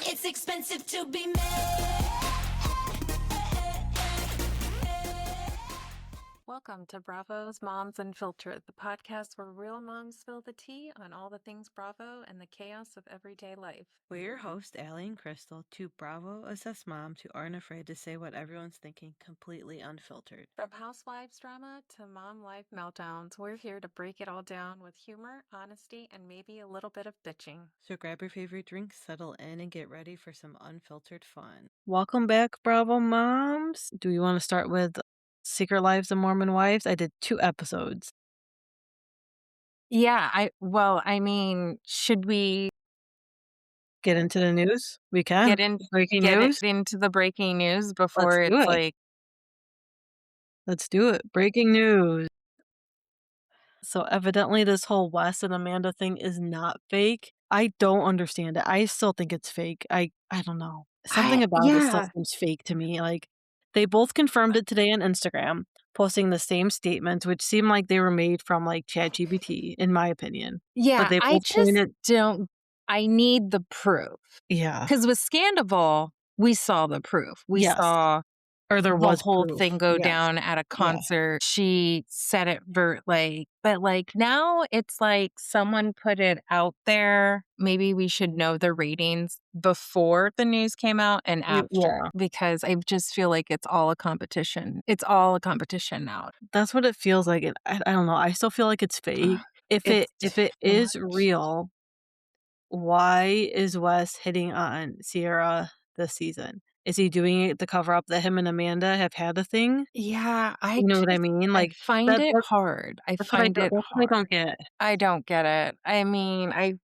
It's expensive to be made. Welcome to Bravo's Moms Unfiltered, the podcast where real moms spill the tea on all the things Bravo and the chaos of everyday life. We're your hosts, Allie and Crystal, two Bravo-assessed moms who aren't afraid to say what everyone's thinking completely unfiltered. From housewives drama to mom life meltdowns, we're here to break it all down with humor, honesty, and maybe a little bit of bitching. So grab your favorite drink, settle in, and get ready for some unfiltered fun. Welcome back, Bravo moms. Do you want to start with Secret Lives of Mormon Wives? I did 2 episodes. Yeah, should we Get into the news? We can. Breaking get news? into the breaking news before Let's do it's it. like, Let's do it. Breaking news. So evidently this whole Wes and Amanda thing is not fake. I don't understand it. I still think it's fake. I don't know. Something about it still seems fake to me. Like, they both confirmed it today on Instagram, posting the same statements, which seem like they were made from, like, ChatGPT, in my opinion. yeah, But they I both just pointed. I need the proof. Yeah. Because with Scandival, we saw the proof. We Yes. saw Or there the was whole proof. thing go Yes. down at a concert. She said it but like now it's like someone put it out there. Maybe we should know the ratings before the news came out and after, Yeah. because I just feel like it's all a competition. It's all a competition now. That's what it feels like. And I don't know. I still feel like it's fake. If it Too is much. real, why is Wes hitting on Sierra this season? Is he doing it to cover up that him and Amanda have had a thing? Yeah, You know what I mean? Like, I find that it that's hard. that's what I don't get. I don't get it. I mean,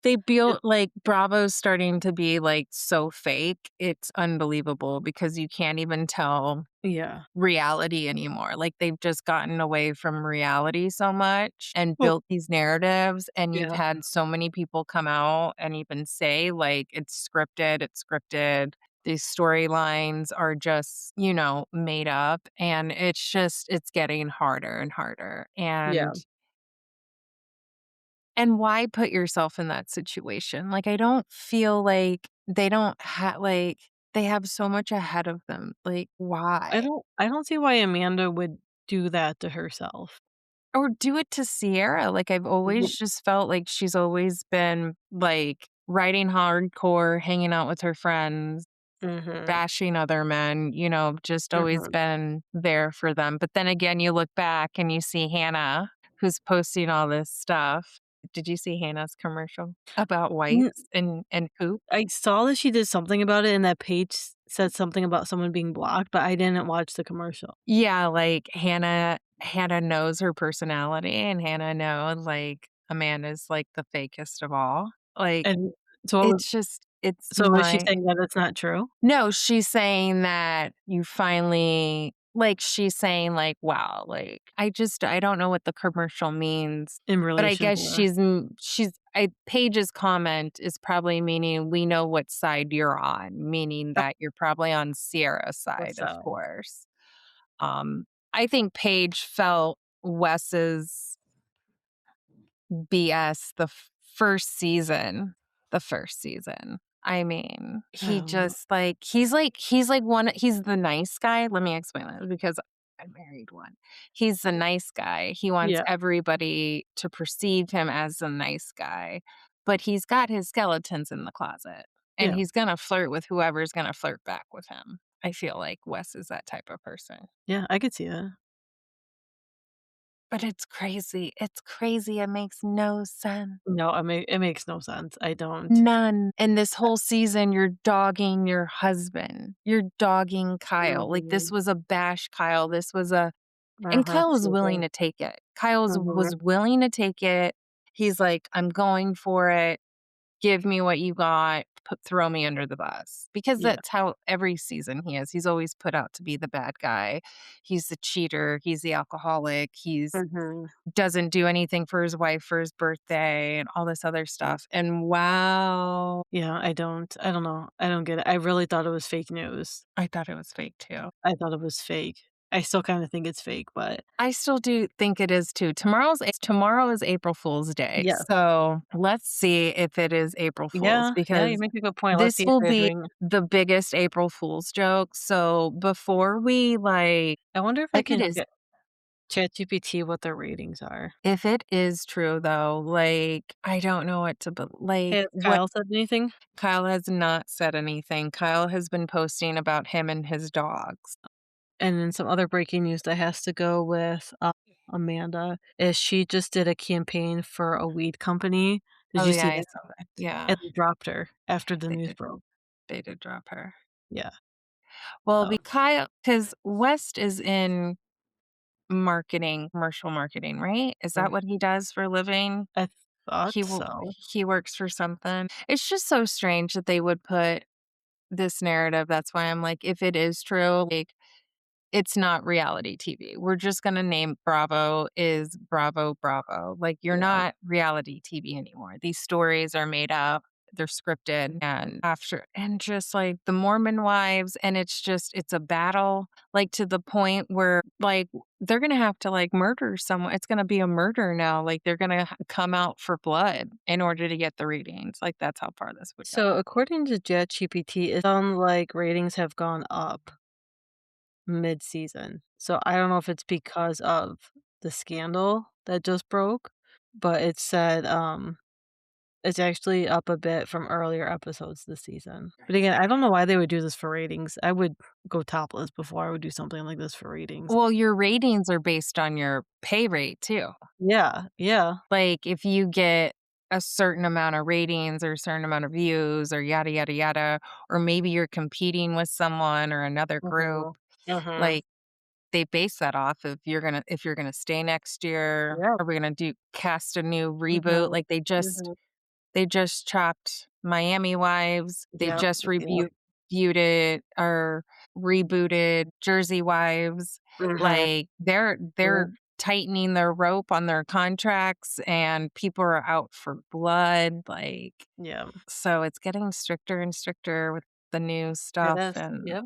they feel like Bravo's starting to be like so fake. It's unbelievable because you can't even tell Yeah. reality anymore. Like they've just gotten away from reality so much and Well, built these narratives. And you've yeah. had so many people come out and even say like it's scripted, it's scripted. These storylines are just, made up. And it's getting harder and harder. Yeah. And why put yourself in that situation? Like, I don't feel like they don't have, like, they have so much ahead of them. Like, why? I don't see why Amanda would do that to herself. Or do it to Sierra. Like, I've always just felt like she's always been, like, writing hardcore, hanging out with her friends, Mhm. bashing other men, just always been there for them. But then again, you look back and you see Hannah, who's posting all this stuff. Did you see Hannah's commercial about whites and poop? I saw that she did something about it and that page said something about someone being blocked, but I didn't watch the commercial. Yeah, like Hannah knows her personality, and Hannah knows like Amanda's like the fakest of all. Like And so it's so is she saying that it's not true? No, she's saying that you finally she's saying like, wow, like I don't know what the commercial means. In But I relation guess to Paige's comment is probably meaning we know what side you're on, meaning that you're probably on Sierra's side, of side? course. I think Paige felt Wes's BS first season. The first season. I mean, he just he's the nice guy. Let me explain that because I married one. He's the nice guy. He wants Yeah. everybody to perceive him as the nice guy, but he's got his skeletons in the closet and Yeah. he's going to flirt with whoever's going to flirt back with him. I feel like Wes is that type of person. Yeah, I could see that. But it's crazy. It's crazy. It makes no sense. No, it makes no sense. I don't. None. And this whole season, you're dogging your husband. You're dogging Kyle. Like this was a bash Kyle. This was and Kyle was willing to take it. Kyle was willing to take it. He's like, I'm going for it. Give me what you got. Throw me under the bus. Because that's how every season he is. He's always put out to be the bad guy. He's the cheater. He's the alcoholic. He's doesn't do anything for his wife for his birthday and all this other stuff. And wow. Yeah, I don't know. I don't get it. I really thought it was fake news. I thought it was fake too. I thought it was fake. I still kinda think it's fake, but I still do think it is too. Tomorrow is April Fool's Day. yeah. So let's see if it is April Fool's Yeah, yeah, you because make a good point. Let's this see if will they're be doing the biggest April Fool's joke. So before we I wonder if I if it can is get ChatGPT what their ratings are. if it is true though, I don't know what to Has what Kyle said anything? Kyle has not said anything. Kyle has been posting about him and his dogs. And then some other breaking news that has to go with, Amanda is she just did a campaign for a weed company. Did Oh you yeah, see I that? saw that. Yeah, And they dropped her after the they news did. broke. They did drop her. Yeah, Well, so because West is in marketing, commercial marketing, right? Is that sure. what he does for a living? I thought He will so. he works for something. It's just so strange that they would put this narrative. That's why I'm like, if it is true, it's not reality TV. We're just gonna name Bravo is Bravo Bravo. Like, you're Yeah. not reality TV anymore. These stories are made up, they're scripted, and just, like, the Mormon wives, and it's a battle, like, to the point where, they're gonna have to, murder someone. It's gonna be a murder now, like, they're gonna come out for blood in order to get the ratings. Like, that's how far this would go. So according to ChatGPT, it sounds like ratings have gone up mid-season. So I don't know if it's because of the scandal that just broke, but it said, it's actually up a bit from earlier episodes this season. But again, I don't know why they would do this for ratings. I would go topless before I would do something like this for ratings. Well, your ratings are based on your pay rate too. Yeah, yeah. Like, if you get a certain amount of ratings or a certain amount of views or yada, yada, yada, or maybe you're competing with someone or another group, Mhm. Mhm. like, they base that off of if you're gonna stay next year. Yeah. Are we gonna do cast a new reboot? Mhm. Like, Mhm. they just chopped Miami Wives. They Yep, just yep. viewed it or rebooted Jersey Wives. Mhm. Like, Yep, they're tightening their rope on their contracts and people are out for blood, yeah. so it's getting stricter and stricter with the new It stuff, is. and Yep,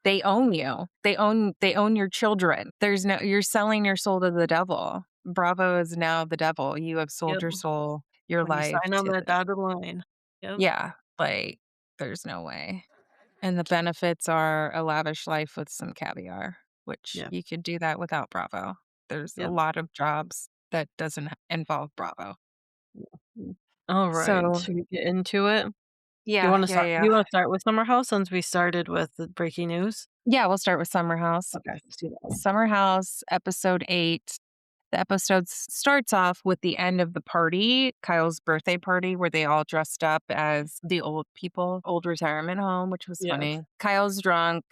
they own you. They own your children. You're selling your soul to the devil. Bravo is now the devil. You have sold yep. your soul, your When you life sign on to that the dotted line. Yep, yeah, there's no way. And the benefits are a lavish life with some caviar, which yep, you could do that without Bravo. There's a yep. lot of jobs that doesn't involve Bravo. Mm. Alright, So should we get into it? yeah, yeah, Do yeah. you wanna start with Summer House since we started with the breaking news? Yeah, we'll start with Summer House. Okay, let's do that. Summer House, episode 8. The episode starts off with the end of the party, Kyle's birthday party, where they all dressed up as the old people, old retirement home, which was Yeah. funny. Kyle's drunk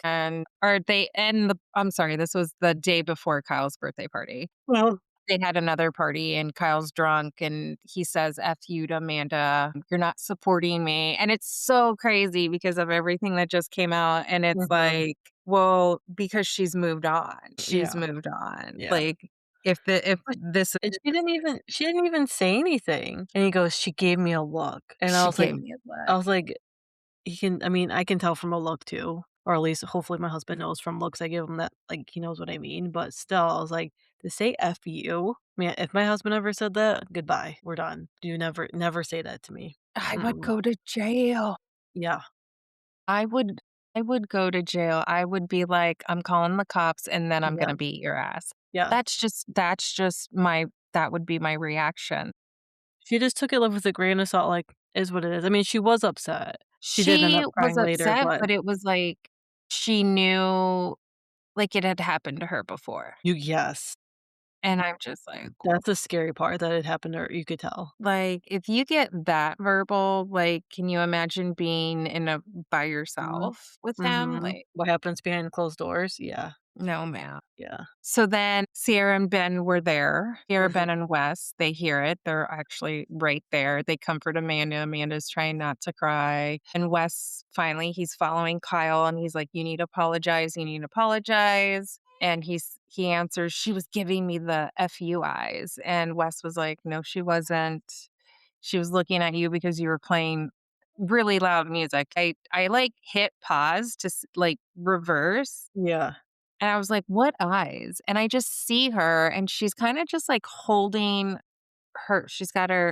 or they end I'm sorry, this was the day before Kyle's birthday party. Well, They had another party and Kyle's drunk and he says, F you to Amanda. You're not supporting me. And it's so crazy because of everything that just came out. And it's mhm. like, well, because she's moved on. She's Yeah, moved on. yeah. Like, if But this and she didn't even say anything, and he goes, "She gave me a look," and she gave me a I look. was like, "He can." I mean, I can tell from a look too, or at least hopefully my husband knows from looks I give him that, like, he knows what I mean, but still, I was like, to say "F you," man, if my husband ever said that, goodbye, we're done. You never say that to me. I would Mm-mm. go to jail. Yeah, I would I would go to jail. I would be like, I'm calling the cops and then I'm yeah, gonna beat your ass. yeah. That's just that would be my reaction. She just took it with a grain of salt, like, is what it is. I mean, she was upset. She did end She up was crying later, upset, but but it was like she knew, like, it had happened to her before, yes. and I'm just like, That's the scary part that it happened to her, you could tell. if you get that verbal, can you imagine being by Mhm. yourself with them? Mhm. What happens behind closed doors? Yeah, No, ma'am. yeah. So then Sierra and Ben were there. Sierra, Mhm. Ben, and Wes, they hear it. They're actually right there. They comfort Amanda. Amanda's trying not to cry. And Wes, finally, he's following Kyle and he's like, you need to apologize. You need to apologize. And he answers, she was giving me the FU eyes. And Wes was like, no, she wasn't. She was looking at you because you were playing really loud music. I hit pause to reverse Yeah. And I was like, "What eyes?" And I just see her, and she's kinda just, like, holding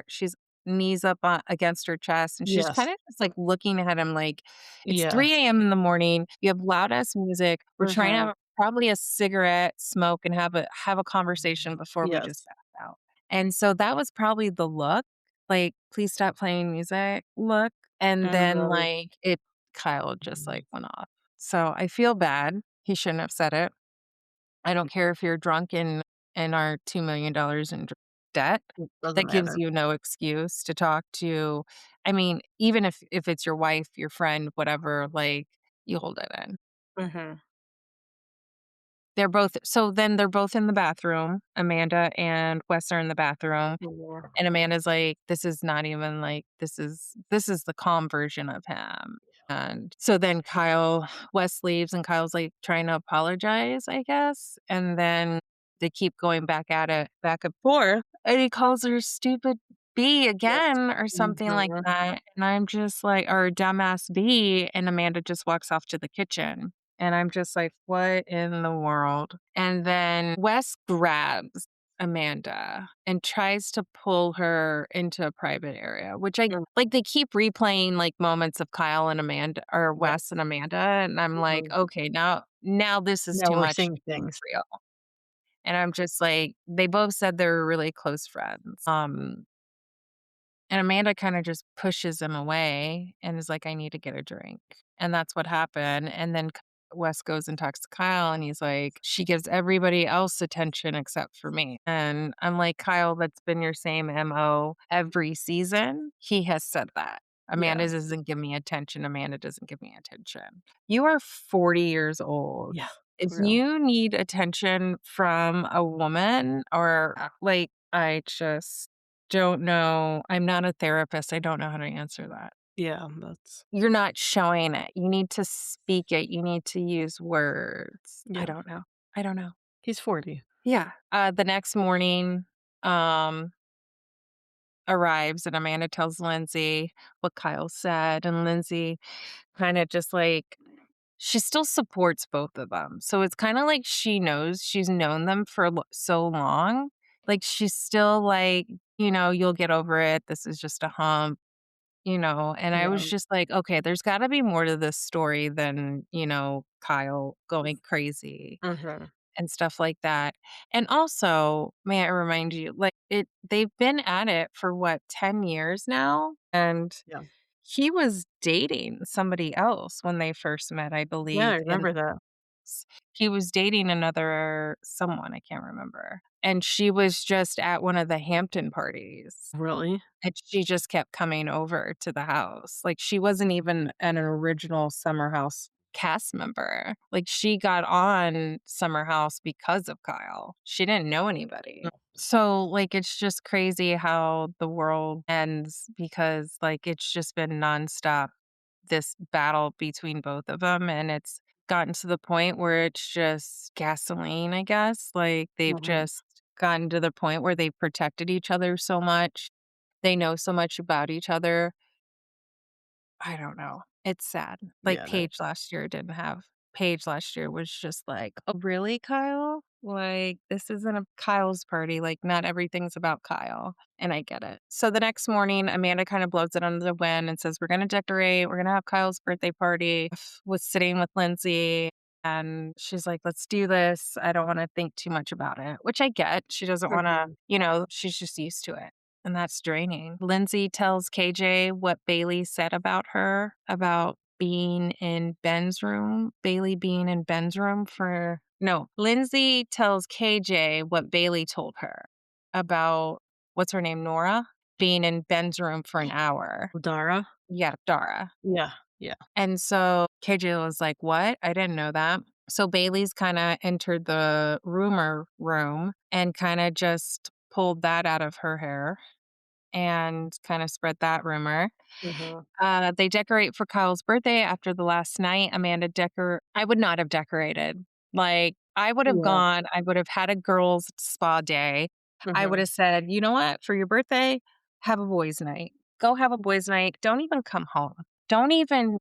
she's knees up against her chest, and she's Yes. kinda just, like, looking at him like, "It's Yeah. 3 a.m. in the morning, you have loud ass music, we're trying to Mhm. have probably a cigarette, smoke, and have a conversation before we just Yes. pass out." And so that was probably the look, like, "Please stop playing music" look, and then, Mhm. like, Kyle just, like, went off. So I feel bad. He shouldn't have said it. I don't care if you're drunk and are $2 million in debt. It doesn't That gives matter. you no excuse to talk to. I mean, even if it's your wife, your friend, whatever, like, you hold it in. Mhm. They're both in the bathroom. Amanda and Wes are in the bathroom, Yeah. and Amanda's like, "This is not even like this is the calm version of him." And so then Wes leaves, and Kyle's, like, trying to apologize, I guess, and then they keep going back at it, back and forth, and he calls her stupid B Yes. again or something like Mhm. that, and I'm just like, or dumbass B, and Amanda just walks off to the kitchen, and I'm just like, "What in the world?" And then Wes grabs Amanda and tries to pull her into a private area, which I Mm, like, they keep replaying, like, moments of Kyle and Amanda or Wes yes. and Amanda, and I'm like, Mhm. "Okay, now this is Now too we're much seeing to be things. real." And I'm just like, they both said they were really close friends. And Amanda kinda just pushes him away and is like, "I need to get a drink." And that's what happened, and then Wes goes and talks to Kyle, and he's like, "She gives everybody else attention except for me." And I'm like, "Kyle, that's been your same MO every season." He has said that. Yeah. "Amanda doesn't give me attention, Amanda doesn't give me attention." You are 40 years old. Yeah. If For real. you need attention from a woman or, like, I just don't know. I'm not a therapist. I don't know how to answer that. Yeah, that's You're not showing it. You need to speak it. You need to use words. I yeah. don't know. I don't know. He's 40. Yeah. The next morning, um, arrives and Amanda tells Lindsay what Kyle said, and Lindsay kind of just like she still supports both of them. So it's kind of like she's known them for so long. Like she's still like, you'll get over it. This is just a hump, and I was Yeah. just like, okay, there's got to be more to this story than, Kyle going crazy Mhm. and stuff like that. And also, may I remind you, like they've been at it for what, 10 years now? And Yeah. he was dating somebody else when they first met, I Yeah, I believe, and remember that. he was dating another someone, I can't remember. And she was just at one of the Hampton parties. Really? And she just kept coming over to the house. Like, she wasn't even an original Summer House cast member. Like, she got on Summer House because of Kyle. She didn't know anybody. So, like, it's just crazy how the world ends because, like, it's just been nonstop, this battle between both of them, and it's gotten to the point where it's just gasoline, I guess. Like, they've Mhm. just gotten to the point where they've protected each other so much, they know so much about each other. I don't know. It's sad. Like, Yeah, that Paige last year was just like, "Oh, really, Kyle? Like, this isn't a Kyle's party. Like, not everything's about Kyle." And I get it. So the next morning, Amanda kind of blows it under the wind and says, "We're going to decorate. We're going to have Kyle's birthday party." Was sitting with Lindsay and she's like, "Let's do this. I don't want to think too much about it," which I get. She doesn't want to, Mhm. she's just used to it. And that's draining. Lindsay tells KJ what Bailey said about her, about being in Ben's room, Bailey being in Ben's room for no, Lindsay tells KJ what Bailey told her about what's her name, Nora, being in Ben's room for an hour. Dara? Yeah, Dara. Yeah. Yeah. And so KJ was like, "What? I didn't know that." So Bailey's kind of entered the rumor room and kind of just pulled that out of her hair and kind of spread that rumor. Mhm. They decorate for Kyle's birthday after the last night. I would not have decorated. Like, I would have Yeah. gone, I would have had a girls' spa day. I would Mhm. have said, "You know what? For your birthday, have a boys' night. Go have a boys' night. Don't even come home. Don't even,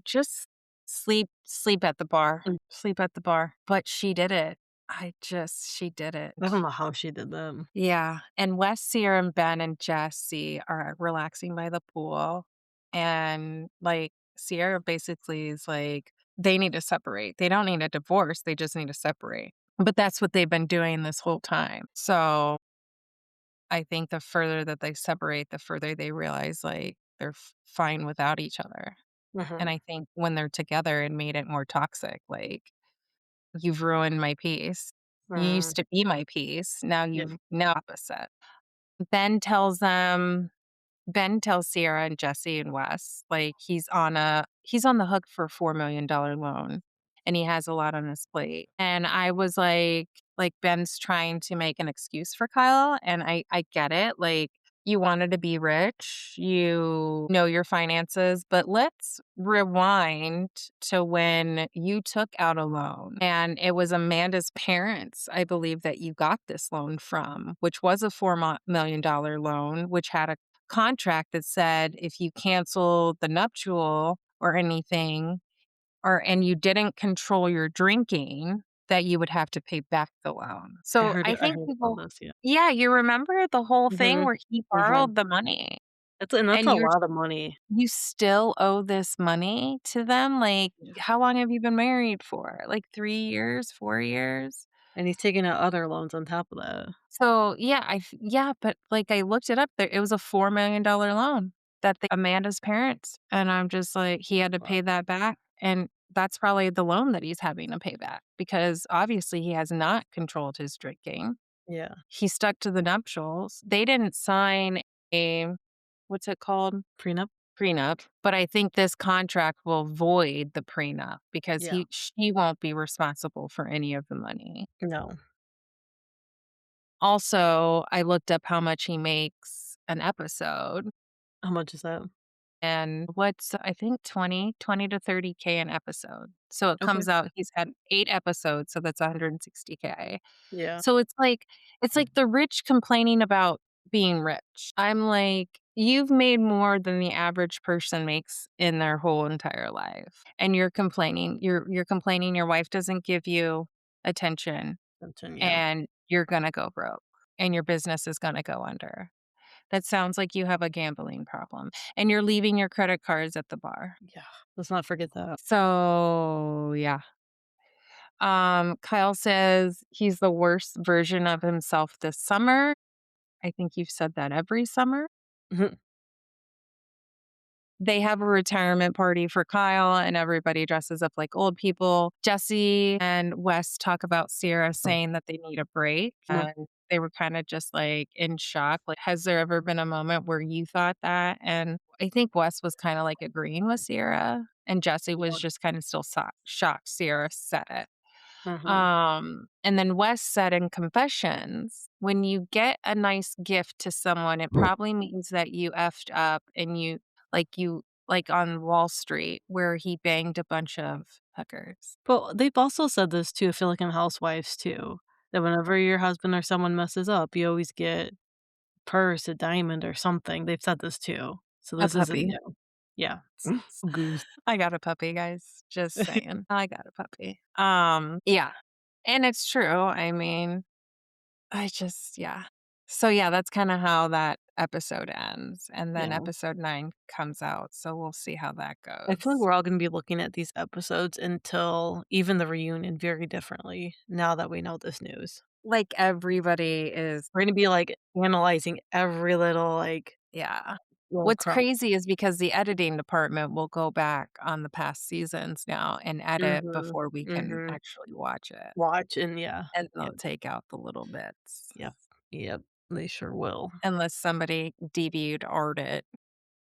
just Sleep at the bar. Mm. Sleep at the bar. But she did it. She did it. I don't know how she did that. Yeah, and Wes, Sierra, and Ben, and Jesse are relaxing by the pool, and, like, Sierra basically is like, they need to separate. They don't need a divorce, they just need to separate. But that's what they've been doing this whole time. So, I think the further that they separate, the further they realize, like, they're fine without each other. And Mhm. I think when they're together, it made it more toxic, like, "You've ruined my peace. You Mm, used to be my peace, now yep. you've now opposite." Ben tells them Ben tells Sierra and Jesse and Wes, like, he's on the hook for a $4 million loan, and he has a lot on his plate. And I was like, Ben's trying to make an excuse for Kyle, and I get it, like, you wanted to be rich, you know your finances, but let's rewind to when you took out a loan, and it was Amanda's parents, I believe, that you got this loan from, which was a $4 million loan, which had a contract that said if you canceled the nuptial or anything, and you didn't control your drinking, that you would have to pay back the loan. So I I think heard about people. this, yeah. Yeah, you remember the whole thing Mhm, where he mhm. borrowed the money That's and a lot of money. you still owe this money to them? Like, Yeah. how long have you been married for? Like 3 years, 4 years? And he's taking out other loans on top of that. So, yeah, yeah, but, like, I looked it up there, it was a $4 million loan that the Amanda's parents, and I'm just like, he had to Wow. pay that back, and that's probably the loan that he's having to pay back because obviously he has not controlled his drinking. Yeah. He stuck to the nuptials. They didn't sign a what's it called? Prenup? Prenup, but I think this contract will void the prenup because Yeah. she won't be responsible for any of the money. No. Also, I looked up how much he makes an episode, How much is that? and what's I think 20 to 30K an episode. So it Okay. comes out he's had 8 episodes, so that's 160K. Yeah. So it's like the rich complaining about being rich. I'm like, "You've made more than the average person makes in their whole entire life, and you're complaining. You're complaining your wife doesn't give you attention, Yeah. and you're gonna go broke, and your business is gonna go under." That sounds like you have a gambling problem, and you're leaving your credit cards at the bar. Yeah. Let's not forget that. So, yeah. Kyle says he's the worst version of himself this summer. I think you've said that every summer. Mhm. They have a retirement party for Kyle, and everybody dresses up like old people. Jesse and Wes talk about Sierra saying that they need a break, Mhm. and they were kind of just like in shock. Like, has there ever been a moment where you thought that? And I think Wes was kind of like agreeing with Sierra, and Jesse was Yeah. just kind of still shocked Sierra said it. Mhm. And then Wes said in Confessions, when you get a nice gift to someone, it probably means that you effed up and like on Wall Street where he banged a bunch of hookers. But they've also said this too, I feel like in Housewives too, that whenever your husband or someone messes up, you always get purse, a diamond, or something. They've said this too. So A this isn't puppy. new. Yeah. Goose. I got a puppy, guys. Just saying. I got a puppy. Yeah. And it's true. I mean, yeah. So, yeah, that's kinda how that episode ends, and then Yeah. episode 9 comes out, so we'll see how that I feel like goes. we're all gonna be looking at these episodes until even the reunion very differently now that we know this news. Like, everybody is. We're gonna be, like, analyzing every little, like, Yeah. little What's crumb. crazy is because the editing department will go back on the past seasons now and edit Mhm. before we can Mhm. actually watch it, Watch and yeah. and Yep. they'll take out the little bits, Yep. Yep. They sure will. unless somebody DVR'd it.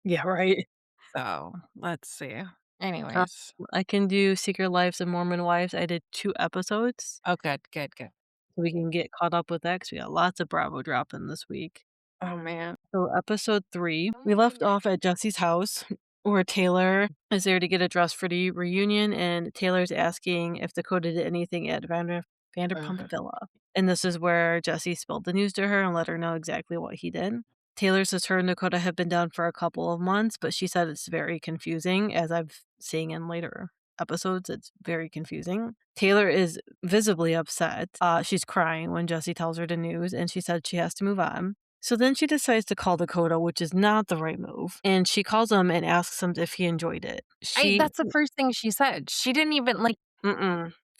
Yeah, right. So, let's see. Uh, Anyways. I can do Secret Lives of Mormon Wives. I did 2 episodes, Oh, good, good, good. so we can get caught up with that because we got lots of Bravo dropping this week. Oh, man. So episode 3, we left off at Jesse's house where Taylor is there to get a dress for the reunion, and Taylor's asking if Dakota did anything at Vanderpump Mhm. Villa. And this is where Jesse spilled the news to her and let her know exactly what he did. Taylor says her and Dakota have been down for a couple of months, but she said it's very confusing, as I've seen in later episodes. It's very confusing. Taylor is visibly upset. She's crying when Jesse tells her the news, and she said she has to move on. So then she decides to call Dakota, which is not the right move. And she calls him and asks him if he enjoyed it. That's the first thing she said. She didn't even, like,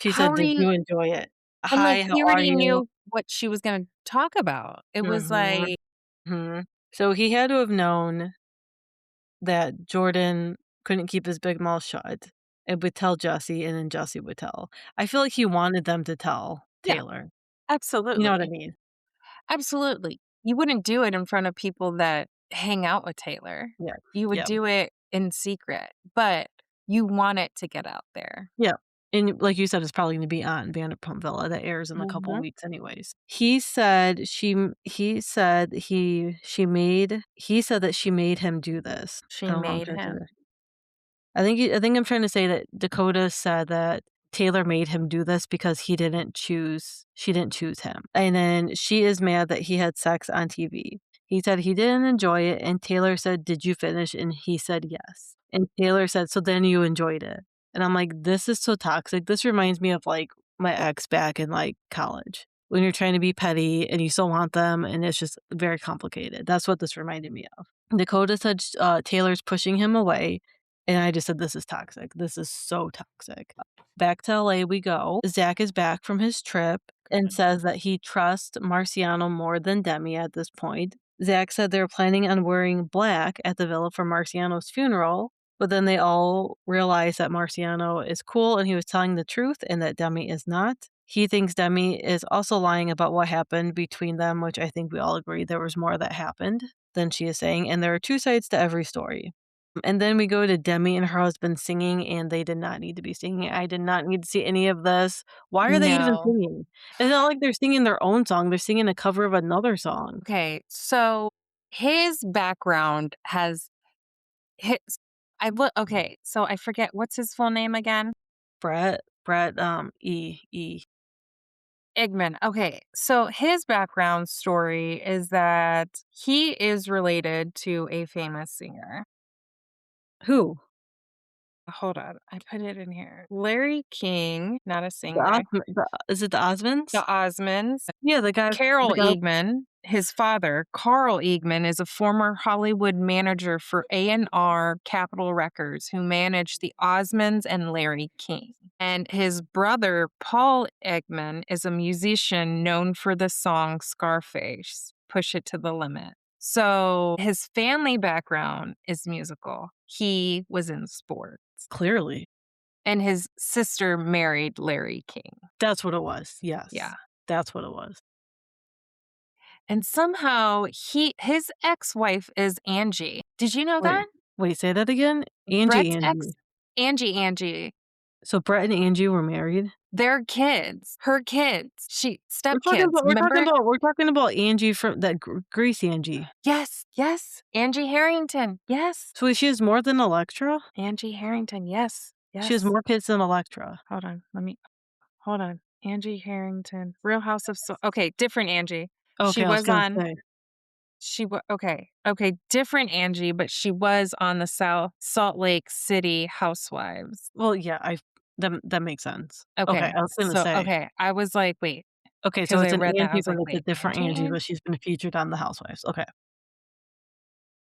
She how said, are "Did you you enjoy it? and, like, Hi, how he are already you?" knew what she was gonna talk about. It was Mhm, like, mhm. So he had to have known that Jordan couldn't keep his big mouth shut and would tell Jesse, and then Jesse would tell. I feel like he wanted them to tell yeah, Taylor. You know what I absolutely. mean? Absolutely. You wouldn't do it in front of people that hang out with Taylor. Yeah. You would Yeah. do it in secret, but you want it to get out there. Yeah. And like you said, it's probably gonna be on Vanderpump Villa that airs in a couple Mhm. weeks anyways. He said he said that she made him do this. I She don't know what I'm made trying to him. say. I think I'm trying to say that Dakota said that Taylor made him do this because she didn't choose him. And then she is mad that he had sex on TV. He said he didn't enjoy it, and Taylor said, "Did you finish?" And he said, "Yes." And Taylor said, "So then you enjoyed it." And I'm like, "This is so toxic." This reminds me of, like, my ex back in, like, college, when you're trying to be petty and you still want them, and it's just very complicated. That's what this reminded me of. Dakota said, Taylor's pushing him away, and I just said, "This is toxic. This is so toxic." Back to LA we go. Zach is back from his trip and says that he trusts Marciano more than Demi at this point. Zach said they're planning on wearing black at the villa for Marciano's funeral, but then they all realize that Marciano is cool and he was telling the truth and that Demi is not. He thinks Demi is also lying about what happened between them, which I think we all agree there was more that happened than she is saying, and there are two sides to every story. And then we go to Demi and her husband singing, and they did not need to be singing. I did not need to see any of this. Why are they even No. singing? It's not like they're singing their own song, they're singing a cover of another song. Okay, so his background has his okay, so I forget what's his full name again? Brett, E. Igman. Okay, so his background story is that he is related to a famous singer. Who? Hold on, I put it in here. Larry King, not a The singer. Osm the is it the The Osmonds? Osmonds. Yeah, Carol the guy Eagman, his father, Carl Eagman, is a former Hollywood manager for A&R Capitol Records who managed the Osmonds and Larry King. And his brother, Paul Eggman, is a musician known for the song Scarface, Push It to the Limit. So his family background is musical. He was in sports. clearly. And his sister married Larry King. That's what it was, yes. Yeah. That's what it was. And somehow his ex-wife is Angie. Did you know Wait, that? wait, say that again? Brett's Angie. ex Angie. So Brett and Angie were married? Their kids, her kids, stepkids, remember? We're talking about Angie from that Grease Angie. Yes. Angie Harrington, yes. So she has more than Electra? Angie Harrington, yes. She has more kids than Electra. Hold on. Angie Harrington, Real House of okay, different Angie. She Okay, I was was gonna on say. okay, different Angie, but she was on the Salt Lake City Housewives. Well, yeah, that makes sense. Okay, Okay, I was gonna say. I was like, "Wait," Okay, so because I it's an read that, I Angie, was but like, it's a "Wait, different Angie, Angie?" but she's been featured on The Housewives. Okay.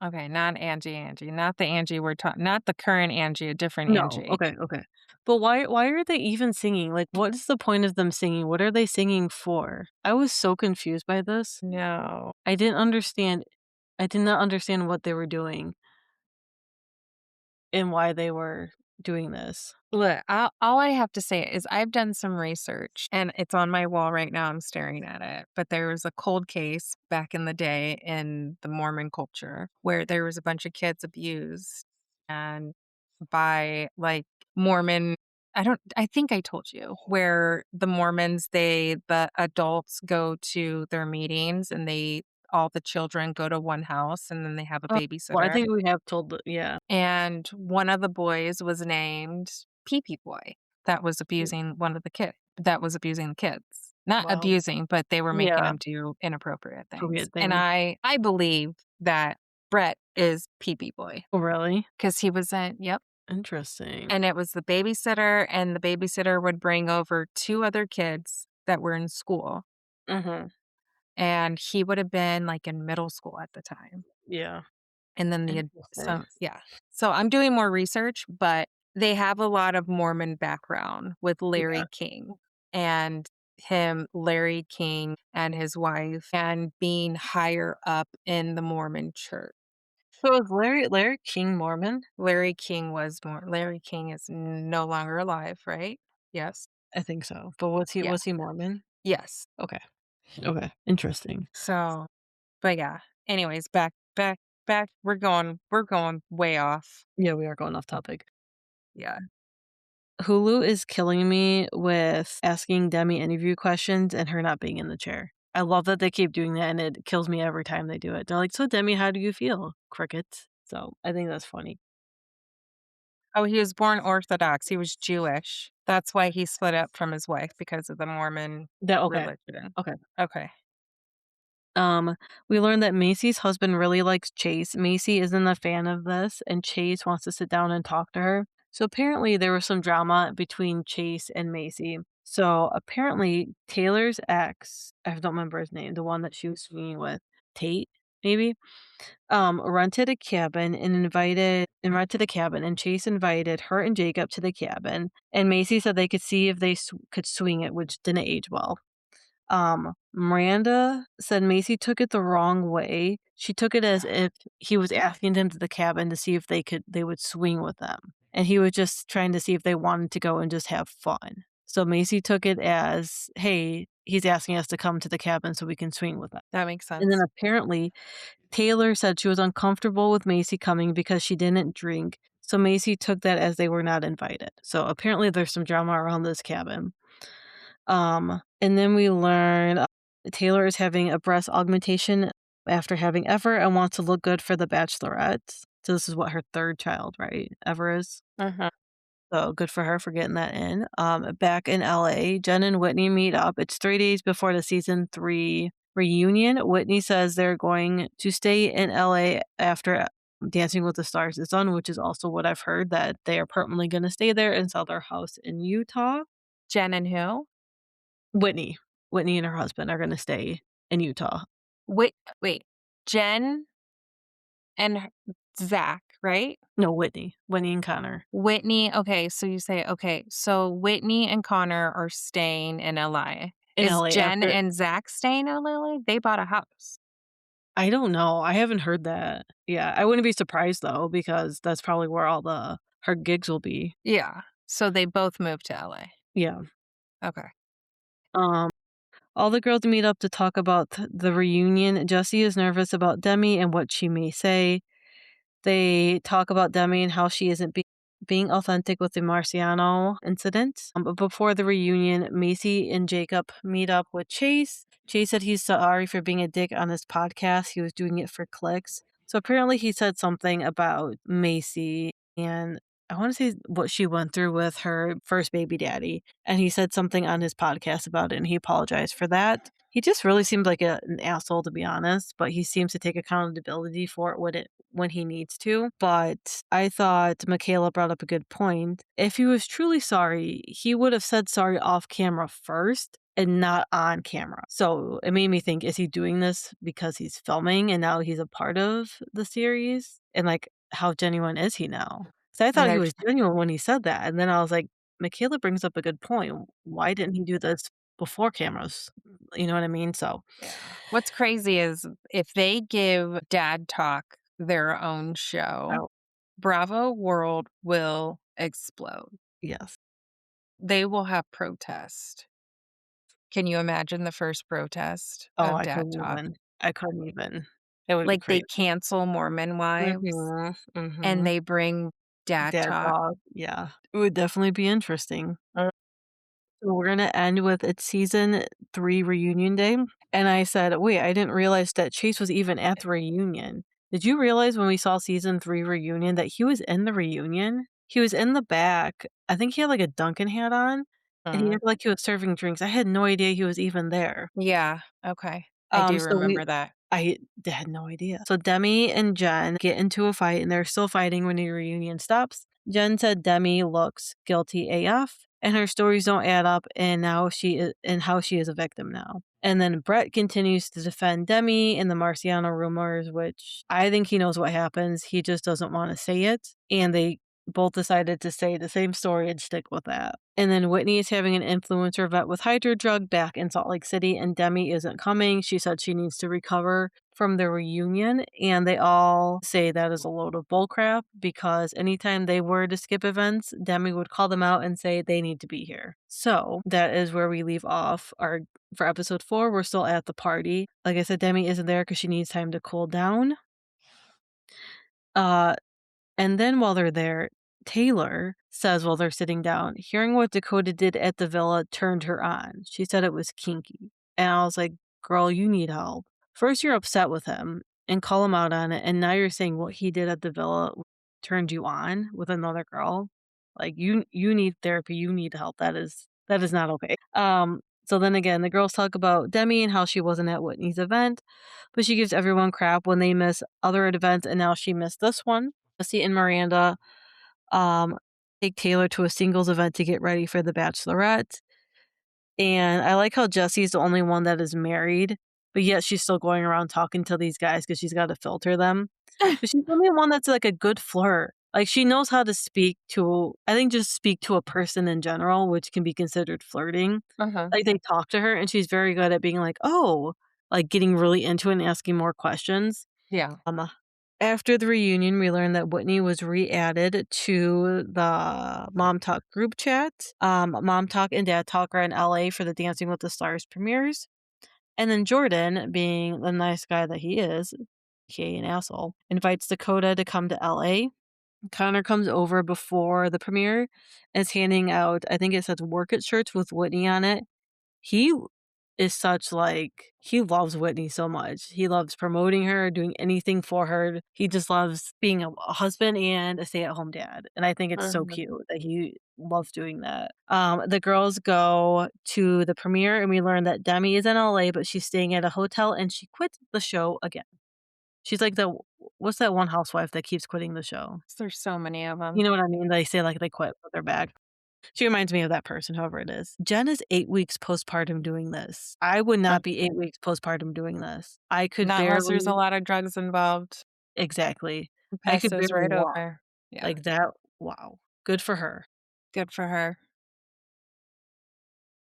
Okay, not Angie, not the Angie we're talking, not the current Angie, a different No, Angie. okay. But why are they even singing? Like, what is the point of them singing? What are they singing for? I was so confused by this. No. I didn't understand I did not understand what they were doing and why they were doing this. Look, all I have to say is I've done some research, and it's on my wall right now, I'm staring at it, but there was a cold case back in the day in the Mormon culture where there was a bunch of kids abused, and by, like, Mormon I think I told you, where the Mormons, the adults go to their meetings, and all the children go to one house, and then they have a Well, I babysitter. think we have told yeah. And one of the boys was named Pee Pee Boy that was abusing the kids. Not Wow. abusing, but they were making Yeah, him do inappropriate things. appropriate And things. I believe that Brett is Pee Pee Boy Oh, really? because he was in yep. Interesting. And it was the babysitter, and the babysitter would bring over 2 other kids that were in school, Mhm. and he would have been, like, in middle school at the time. Yeah. And then Interesting. yeah. So I'm doing more research, but they have a lot of Mormon background with Yeah. Larry King and Larry King and his wife, and being higher up in the Mormon church. So is Larry King Mormon? Larry King is no longer alive, right? Yes. I think so. But Yeah. was he Mormon? Yes. Okay. Okay. Interesting. So, but yeah. Anyways, back. We're going way off. Yeah, we are going off topic. Yeah. Hulu is killing me with asking Demi interview questions and her not being in the chair. I love that they keep doing that, and it kills me every time they do it. They're like, "So, Demi, how do you feel?" Crickets. So, I think that's funny. Oh, he was born Orthodox, he was Jewish. That's why he split up from his wife because of the Mormon That okay. religion. Okay. Okay. Um, we learned that Macy's husband really likes Chase. Macy isn't a fan of this, and Chase wants to sit down and talk to her. So apparently there was some drama between Chase and Macy. So apparently Taylor's ex, I don't remember his name, the one that she was swinging with, Tate, maybe, rented a cabin and rented a cabin, and Chase invited her and Jacob to the cabin, and Macy said they could see if they could swing it, which didn't age well. Miranda said Macy took it the wrong way. She took it as if he was asking them to the cabin to see if they would swing with them. And he was just trying to see if they wanted to go and just have fun. So Macy took it as, hey, he's asking us to come to the cabin so we can swing with them. That makes And then sense. apparently Taylor said she was uncomfortable with Macy coming because she didn't drink. So Macy took that as they were not invited. So apparently there's some drama around this cabin. And then we learn Taylor is having a breast augmentation after having Ever and wants to look good for the Bachelorette. So this is what her third child, right? Ever is. Mhm. So good for her for getting that in. Back in LA, Jen and Whitney meet up. It's 3 days before the season 3 reunion. Whitney says they're going to stay in LA after Dancing with the Stars is done, which is also what I've heard, that they are permanently going to stay there and sell their house in Utah. Jen and who? Whitney. Whitney and her husband are gonna stay in Utah. Wait. Jen and Zach, right? No, Whitney. Whitney and Connor. Whitney, okay, so you say, okay, so Whitney and Connor are staying in LA. In Is LA Jen after and Zach staying in LA? They bought a house. I don't know, I haven't heard that. Yeah, I wouldn't be surprised though, because that's probably where all her gigs will be. Yeah. So they both moved to LA. Yeah. Okay. Um, all the girls meet up to talk about the reunion. Jessie is nervous about Demi and what she may say. They talk about Demi and how she isn't being authentic with the Marciano incident. But before the reunion, Macy and Jacob meet up with Chase. Chase said he's sorry for being a dick on his podcast. He was doing it for clicks. So apparently he said something about Macy, and I want to say what she went through with her first baby daddy. And he said something on his podcast about it, and he apologized for that. He just really seems like an asshole, to be honest, but he seems to take accountability for it when he needs to. But I thought Michaela brought up a good point. If he was truly sorry, he would have said sorry off camera first and not on camera. So it made me think, is he doing this because he's filming and now he's a part of the series? And like, how genuine is he now? Because I And thought he they're was genuine when he said that. And then I was like, Michaela brings up a good point. Why didn't he do this before cameras? You know what I mean? So, yeah. What's crazy is if they give Dad Talk their own show, oh, Bravo World will explode. yes. They will have protest. Can you imagine the first protest Oh, of I Dad couldn't Talk? even. I couldn't even. It would be Like, they crazy. cancel Mormon wives Mhm, and mhm. they bring Dad Dad Talk. talk, yeah. It would definitely be interesting. So we're gonna end with it's season 3 reunion day, and I said, "Wait, I didn't realize that Chase was even at the reunion." Did you realize when we saw season 3 reunion that he was in the reunion? He was in the back. I think he had, like, a Dunkin' hat on, and he Mhm. acted like he was serving drinks. I had no idea he was even there. Yeah, okay. I do So we remember that. I had no idea. So Demi and Jen get into a fight, and they're still fighting when the reunion stops. Jen said Demi looks guilty AF, and her stories don't add up, and how she is a victim now. And then Brett continues to defend Demi and the Marciano rumors, which I think he knows what happens. He just doesn't want to say it. And they both decided to say the same story and stick with that. And then Whitney is having an influencer event with Hydro Drug back in Salt Lake City, and Demi isn't coming. She said she needs to recover from the reunion, and they all say that is a load of bullcrap because anytime they were to skip events, Demi would call them out and say they need to be here. So that is where we leave off for episode 4. We're still at the party. Like I said, Demi isn't there because she needs time to cool down. And then while they're there, Taylor says while they're sitting down, hearing what Dakota did at the villa turned her on. She said it was kinky. And I was like, girl, you need help. First, you're upset with him and call him out on it. And now you're saying what he did at the villa turned you on with another girl. Like you need therapy. You need help. That is not okay. So then again, the girls talk about Demi and how she wasn't at Whitney's event, but she gives everyone crap when they miss other events, and now she missed this one. Jesse and Miranda take Taylor to a singles event to get ready for the Bachelorette. And I like how Jesse's the only one that is married, but yet she's still going around talking to these guys because she's got to filter them. But she's the only one that's like a good flirt. Like she knows how to speak to a person in general, which can be considered flirting. Like they talk to her and she's very good at being like, oh, like getting really into it and asking more questions. Yeah. After the reunion, we learned that Whitney was re-added to the Mom Talk group chat. Mom Talk and Dad Talk are in LA for the Dancing with the Stars premieres. And then Jordan, being the nice guy that he is, aka an asshole, invites Dakota to come to LA. Connor comes over before the premiere and is handing out, I think it says Work It shirts with Whitney on it. He is such like, he loves Whitney so much. He loves promoting her, doing anything for her. He just loves being a husband and a stay-at-home dad. And I think it's so cute that he loves doing that. The girls go to the premiere and we learn that Demi is in LA, but she's staying at a hotel and she quit the show again. She's like what's that one housewife that keeps quitting the show? There's so many of them. You know what I mean? They say like they quit, but they're back. She reminds me of that person, whoever it is. Jen is 8 weeks postpartum doing this. I would not be 8 weeks postpartum doing this. I could Not unless there's a barely lot of drugs involved. Exactly. It I could passes barely right walk. over. Yeah. Like that. Wow. Good for her. Good for her.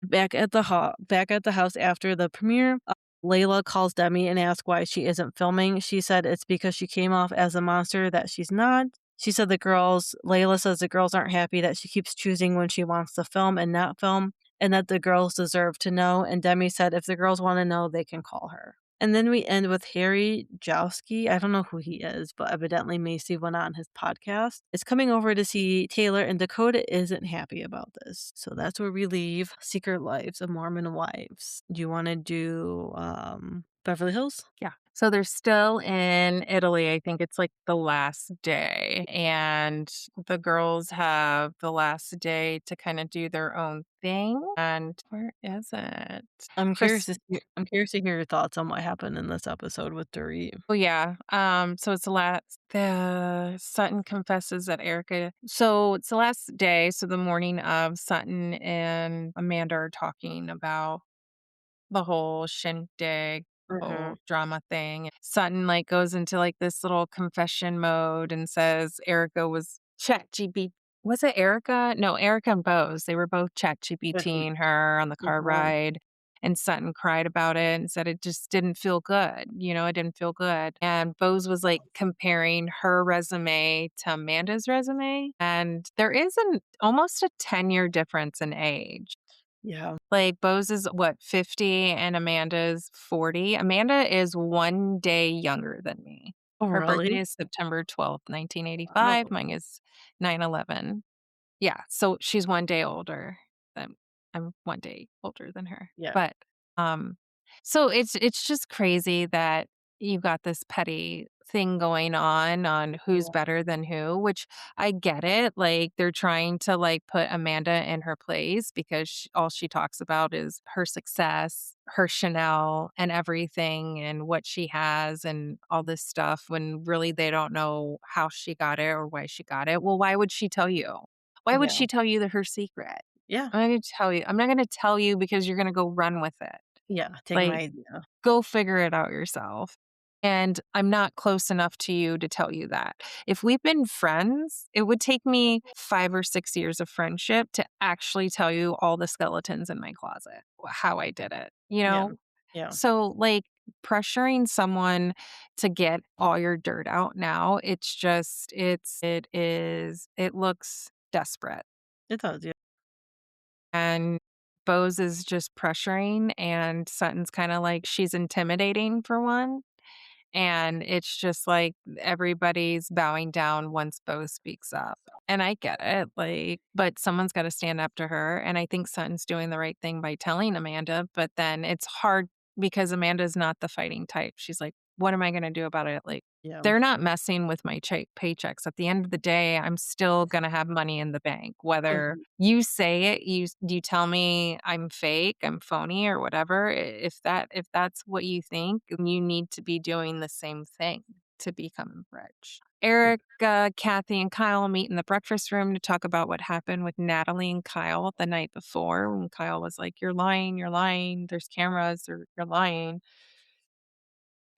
Back at the house after the premiere, Layla calls Demi and asks why she isn't filming. She said it's because she came off as a monster that she's not. She said Layla says the girls aren't happy that she keeps choosing when she wants to film and not film, and that the girls deserve to know. And Demi said if the girls want to know, they can call her. And then we end with Harry Jowski. I don't know who he is, but evidently Macy went on his podcast. Is coming over to see Taylor, and Dakota isn't happy about this. So that's where we leave Secret Lives of Mormon Wives. Do you want to do Beverly Hills? Yeah. So they're still in Italy. I think it's like the last day. And the girls have the last day to kind of do their own thing. And where is it? I'm curious to hear your thoughts on what happened in this episode with Dorit. Oh yeah. So it's the Sutton confesses that Erica. So it's the last day. So the morning of, Sutton and Amanda are talking about the whole shindig, whole drama thing. Sutton like goes into like this little confession mode and says Erica was ChatGPT. Was it Erica? No, Erica and Bose. They were both ChatGPTing her on the car ride. And Sutton cried about it and said it just didn't feel good. It didn't feel good. And Bose was like comparing her resume to Amanda's resume. And there is almost a 10-year difference in age. Yeah. Like Bose is 50 and Amanda's 40. Amanda is 1 day younger than me. Oh, Her birthday really? is September 12th, 1985. Mine is 9/11. Yeah, so she's 1 day older than I'm 1 day older than her. Yeah. But so it's just crazy that you've got this petty thing going on who's Yeah. better than who, which I get it. Like they're trying to like put Amanda in her place because all she talks about is her success, her Chanel and everything and what she has and all this stuff when really they don't know how she got it or why she got it. Well, why would she tell you? Why would Yeah. she tell you her secret? Yeah. I'm not gonna tell you. I'm not gonna tell you because you're gonna go run with it. Yeah. Take my Like, idea. go figure it out yourself. And I'm not close enough to you to tell you that. If we've been friends, it would take me 5 or 6 years of friendship to actually tell you all the skeletons in my closet, how I did it, you Yeah. know? Yeah. So, like, pressuring someone to get all your dirt out now, it looks desperate. It does. Yeah. And Bose is just pressuring, and Sutton's kinda like she's intimidating for one. And it's just like everybody's bowing down once Bo speaks up. And I get it, like, but someone's got to stand up to her. And I think Sutton's doing the right thing by telling Amanda, but then it's hard because Amanda's not the fighting type. She's like, what am I going to do about it? Like, Yeah. they're not messing with my paychecks. At the end of the day, I'm still going to have money in the bank. Whether Mhm. you say it, you tell me I'm fake, I'm phony or whatever. If that's what you think, you need to be doing the same thing to become rich. Ag Eric, Kathy, and Kyle meet in the breakfast room to talk about what happened with Natalie and Kyle the night before when Kyle was like, you're lying, you're lying, there's cameras, or you're lying.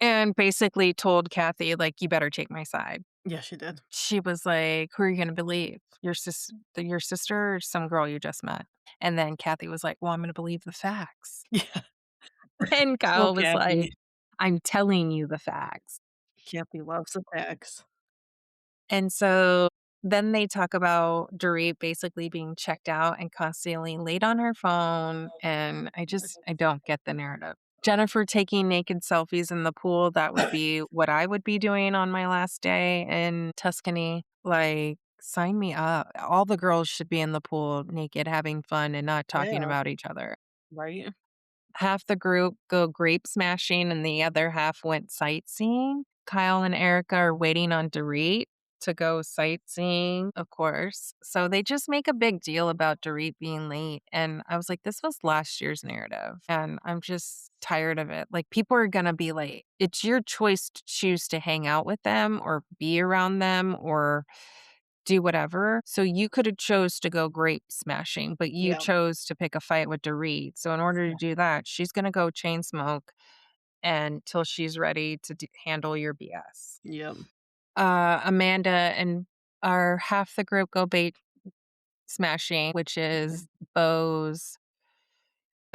And basically told Kathy, like, you better take my side. Yeah, she did. She was like, "Who are you gonna believe? Your sister or some girl you just met?" And then Kathy was like, "Well, I'm gonna believe the facts." Yeah. And Oh, Kyle was like, Kathy. "I'm telling you the facts." Kathy loves the facts. And so then they talk about Dorit basically being checked out and constantly late on her phone, and I don't get the narrative. Jennifer taking naked selfies in the pool, that would be what I would be doing on my last day in Tuscany. Like, sign me up. All the girls should be in the pool naked, having fun and not talking Yeah. about each other. Right? Half the group go grape smashing and the other half went sightseeing. Kyle and Erica are waiting on Dorit to go sightseeing, of course. So they just make a big deal about Dorit being late. And I was like, this was last year's narrative. And I'm just tired of it. Like, people are going to be late. It's your choice to choose to hang out with them or be around them or do whatever. So you could have chose to go grape smashing, but you Yeah. chose to pick a fight with Dorit. So in order to do that, she's gonna go chain smoke until she's ready to handle your BS. Yep. Amanda and our half the group go bait smashing, which Mhm. is Bose,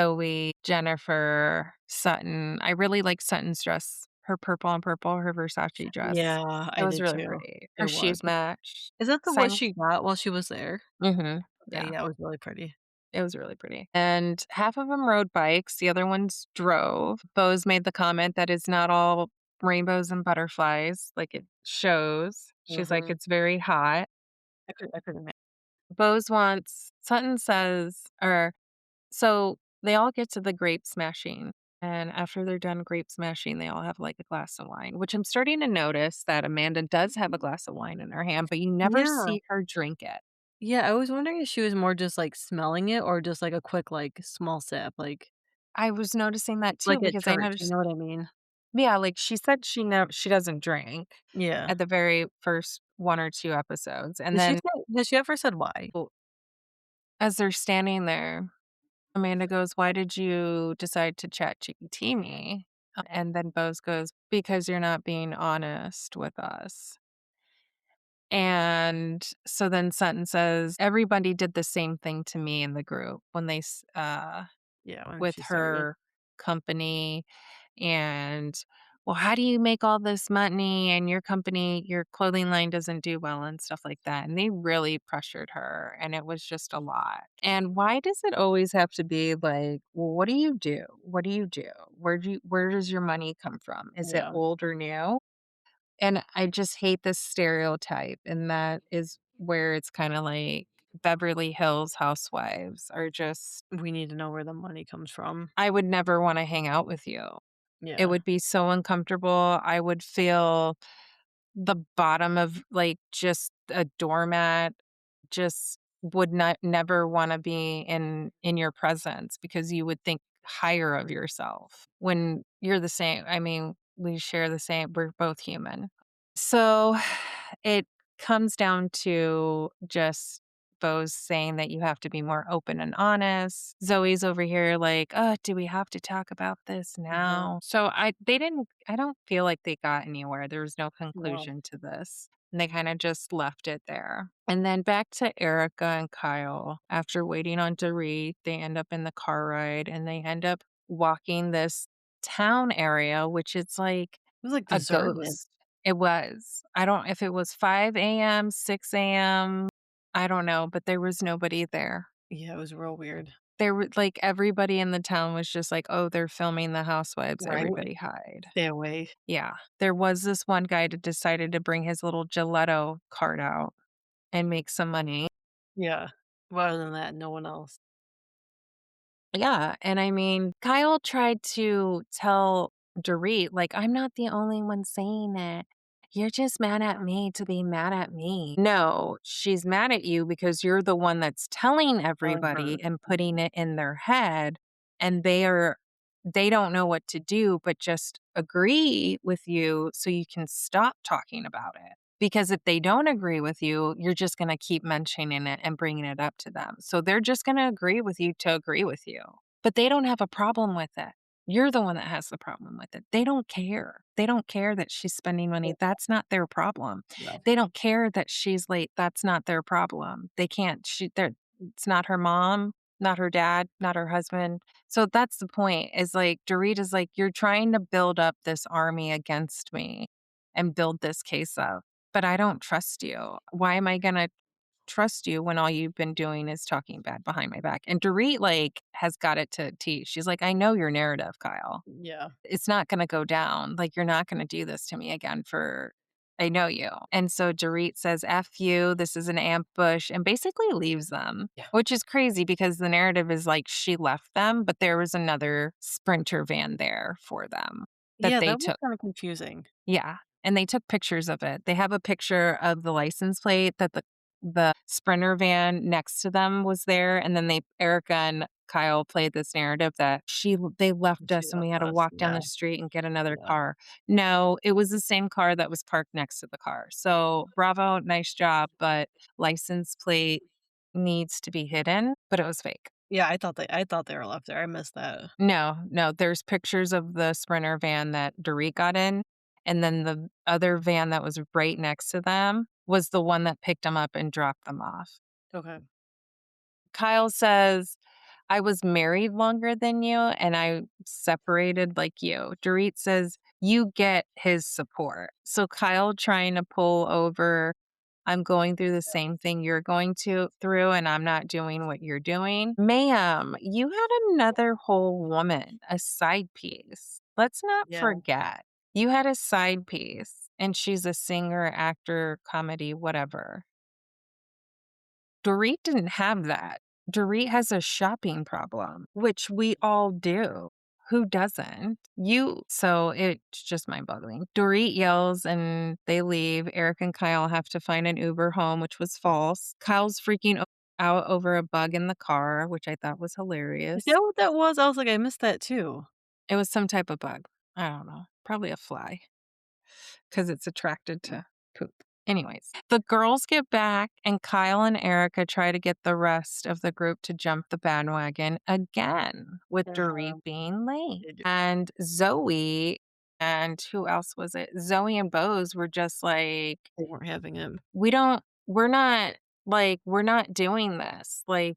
Zoe, Jennifer, Sutton. I really like Sutton's dress. Her purple on purple, her Versace dress. Yeah, It I was did really too. pretty. Her It was. shoes match. Is that the what Same. she got while she was there? Mhm. Okay, Yeah. yeah, it was really pretty. It was really pretty. And half of them rode bikes, the other ones drove. Bose made the comment that it's not all rainbows and butterflies like it shows. She's like, Mhm. it's very hot. I could ima Bose wants, Sutton says, or so they all get to the grape smashing. And after they're done grape smashing, they all have like a glass of wine, which I'm starting to notice that Amanda does have a glass of wine in her hand, but you never Yeah. see her drink it. Yeah, I was wondering if she was more just, like, smelling it or just, like, a quick, like, small sip, I was noticing that too like at because I church, you noticed. know what I mean? Yeah, like, she said she doesn't drink Yeah. at the very first 1 or 2 episodes, and Did she then say has she ever said why? w as they're standing there, Amanda goes, "Why did you decide to ChatGPT me?" And then Bose goes, "Because you're not being honest with us." And so then Sutton says, "Everybody did the same thing to me in the group when Yeah, when with she started. her company and, well, how do you make all this money and your company, your clothing line doesn't do well and stuff like that. And they really pressured her and it was just a lot. And why does it always have to be like, well, what do you do? What do you do? Where does your money come from? Is it Yeah, old or new? And I just hate this stereotype. And that is where it's kind of like Beverly Hills housewives are just, we need to know where the money comes from. I would never want to hang out with you. It Yeah. would be so uncomfortable. I would feel the bottom of, like, just a doormat, just would not never wanna be in your presence because you would think higher of yourself when you're the same. I mean, we share the same, we're both human. So, it comes down to just Bo's saying that you have to be more open and honest. Zoe's over here like, do we have to talk about this Mhm. now?" So I don't feel like they got anywhere. There was no No. conclusion to this. And they kind of just left it there. And then back to Erica and Kyle. After waiting on Dorit, they end up in the car ride and they end up walking this town area, which it's like It was, like, a deserted. ghost. It was. I don't if it was 5 AM, 6 AM, I don't know, but there was nobody there. Yeah, it was real weird. There were like, everybody in the town was just like, "Oh, they're filming the housewives, Right? everybody hide." Stay away. Yeah. There was this one guy that decided to bring his little Gelato cart out and make some money. Yeah. But other than that, no one else. Yeah, and I mean, Kyle tried to tell Dorit, like, "I'm not the only one saying it. You're just mad at me to be mad at me." No, she's mad at you because you're the one that's telling Telling her. everybody and putting Mhm. it in their head, and they don't know what to do but just agree with you so you can stop talking about it. Because if they don't agree with you, you're just gonna keep mentioning it and bringing it up to them. So they're just gonna agree with you to agree with you, but they don't have a problem with it. You're the one that has the problem with it. They don't care. They don't care that she's spending money. That's not their problem. No. They don't care that she's late. That's not their problem. They can't they're it's not her mom, not her dad, not her husband. So that's the point, is like Dorit is like, "You're trying to build up this army against me and build this case up. But I don't trust you. Why am I gonna trust you when all you've been doing is talking bad behind my back?" And Dorit, like, has got it to a T. She's like, "I know your narrative, Kyle. Yeah. It's not gonna go down. Like, you're not gonna do this to me again for I know you." And so Dorit says, "F you, this is an ambush," and basically leaves them, Yeah. which is crazy because the narrative is like she left them, but there was another Sprinter van there for them that Yeah, they that was took. kinda confusing. Yeah, and they took pictures of it. They have a picture of the license plate that the Sprinter van next to them was there, and then Erica and Kyle played this narrative that they left She us and we left had to us. walk down Yeah. the street and get another Yeah. car. No, it was the same car that was parked next to the car. So, bravo, nice job, but license plate needs to be hidden, but it was fake. Yeah, I thought they were left there. I missed that. No, no, there's pictures of the Sprinter van that Dorit got in, and then the other van that was right next to them was the one that picked them up and dropped them off. Okay. Kyle says, "I was married longer than you, and I separated like you." Dorit says, "You get his support." So Kyle trying to pull over, "I'm going through the same thing you're going through, and I'm not doing what you're doing." Ma'am, you had another whole woman, a side piece. Let's not Yeah. forget. You had a side piece, and she's a singer, actor, comedy, whatever. Dorit didn't have that. Dorit has a shopping problem, which we all do. Who doesn't? So it's just mind boggling. Dorit yells and they leave. Eric and Kyle have to find an Uber home, which was false. Kyle's freaking out over a bug in the car, which I thought was Is hilarious. that what that was? I was like, I missed that too. It was some type of bug. I don't know. Probably a fly because it's attracted to poop. Anyways, the girls get back, and Kyle and Erica try to get the rest of the group to jump the bandwagon again, with Dorit Mhm. being late. They do. And Zoe and who else was it? Zoe and Bose were just like, They weren't having him. we're not we're not doing this. Like,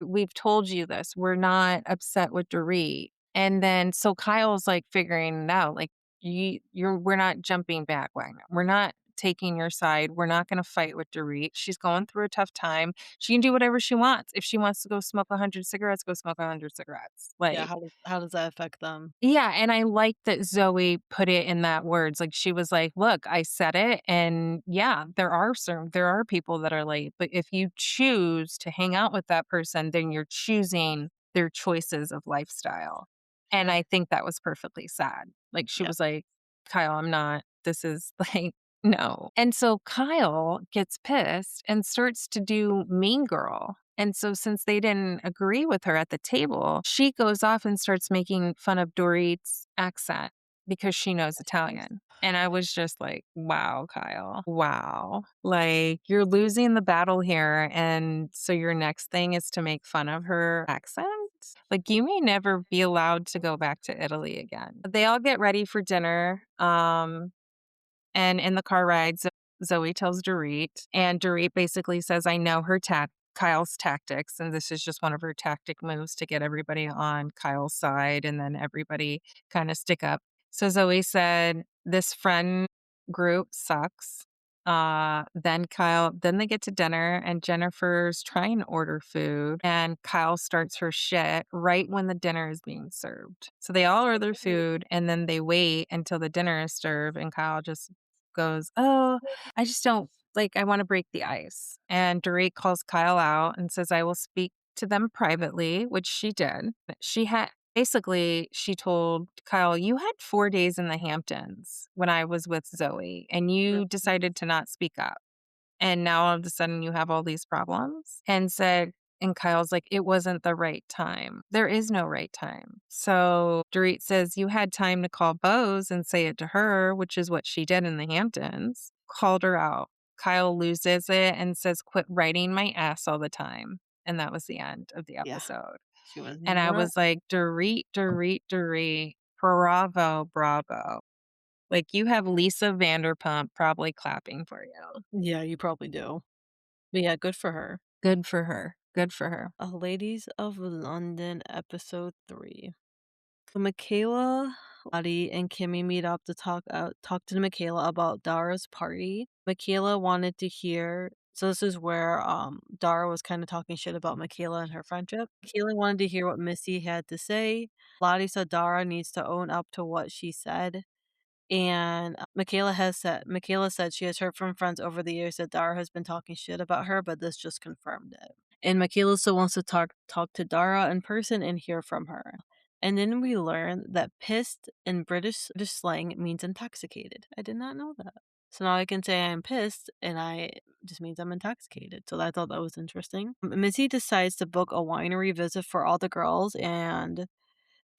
we've told you this. We're not upset with Dorit. And then so Kyle's like figuring it out. Like, we're not jumping back, Wagner. We're not taking your side. We're not going to fight with Dorit. She's going through a tough time. She can do whatever she wants. If she wants to go smoke 100 cigarettes, go smoke 100 cigarettes. Yeah, Like, how does that affect them? yeah, and I like that Zoe put it in that words. Like, she was like, "Look, I said it, and yeah, there are people that are late, but if you choose to hang out with that person, then you're choosing their choices of lifestyle." And Yeah. I think that was perfectly sad. Like, she Yeah. was like, "Kyle, I'm not. This is like, no." And so Kyle gets pissed and starts to do mean girl. And so since they didn't agree with her at the table, she goes off and starts making fun of Dorit's accent because she knows Italian. And I was just like, wow, Kyle. Wow. Like, you're losing the battle here. And so your next thing is to make fun of her accent? Like, you may never be allowed to go back to Italy again. They all get ready for dinner. And in the car ride, Zoe tells Dorit, and Dorit basically says, I know Kyle's tactics, and this is just one of her tactic moves to get everybody on Kyle's side, and then everybody kind of stick up. So Zoe said, this friend group sucks. Then they get to dinner, and Jennifer's trying to order food, and Kyle starts her shit right when the dinner is being served. So they all order food, and then they wait until the dinner is served, and Kyle just goes, "Oh, I just don't like, I want to break the ice." And Dorit calls Kyle out and says, I will speak to them privately, which she did. She told Kyle, you had 4 days in the Hamptons when I was with Zoe, and you decided to not speak up. And now all of a sudden you have all these problems. And Kyle's like, it wasn't the right time. There is no right time. So Dorit says, you had time to call Bose and say it to her, which is what she did in the Hamptons. Called her out. Kyle loses it and says, quit writing my ass all the time. And that was the end of the Yeah. episode. She was And I not. was like, Dorit, Dorit, Dorit, bravo, bravo. Like, you have Lisa Vanderpump probably clapping for you. Yeah, you probably do. But yeah, good for her. Good for her. Good for her. Ladies of London, episode 3. So Michaela, Lottie, and Kimmy meet up to talk to Michaela about Dara's party. Michaela wanted to hear. So this is where Dara was kind of talking shit about Michaela and her friendship. Michaela wanted to hear what Missy had to say. Lottie said Dara needs to own up to what she said. And Michaela said she has heard from friends over the years that Dara has been talking shit about her, but this just confirmed it. And Michaela still wants to talk to Dara in person and hear from her. And then we learn that pissed in British slang means intoxicated. I did not know that. So now I can say I'm pissed, and I just means I'm intoxicated. So I thought that was interesting. Missy decides to book a winery visit for all the girls, and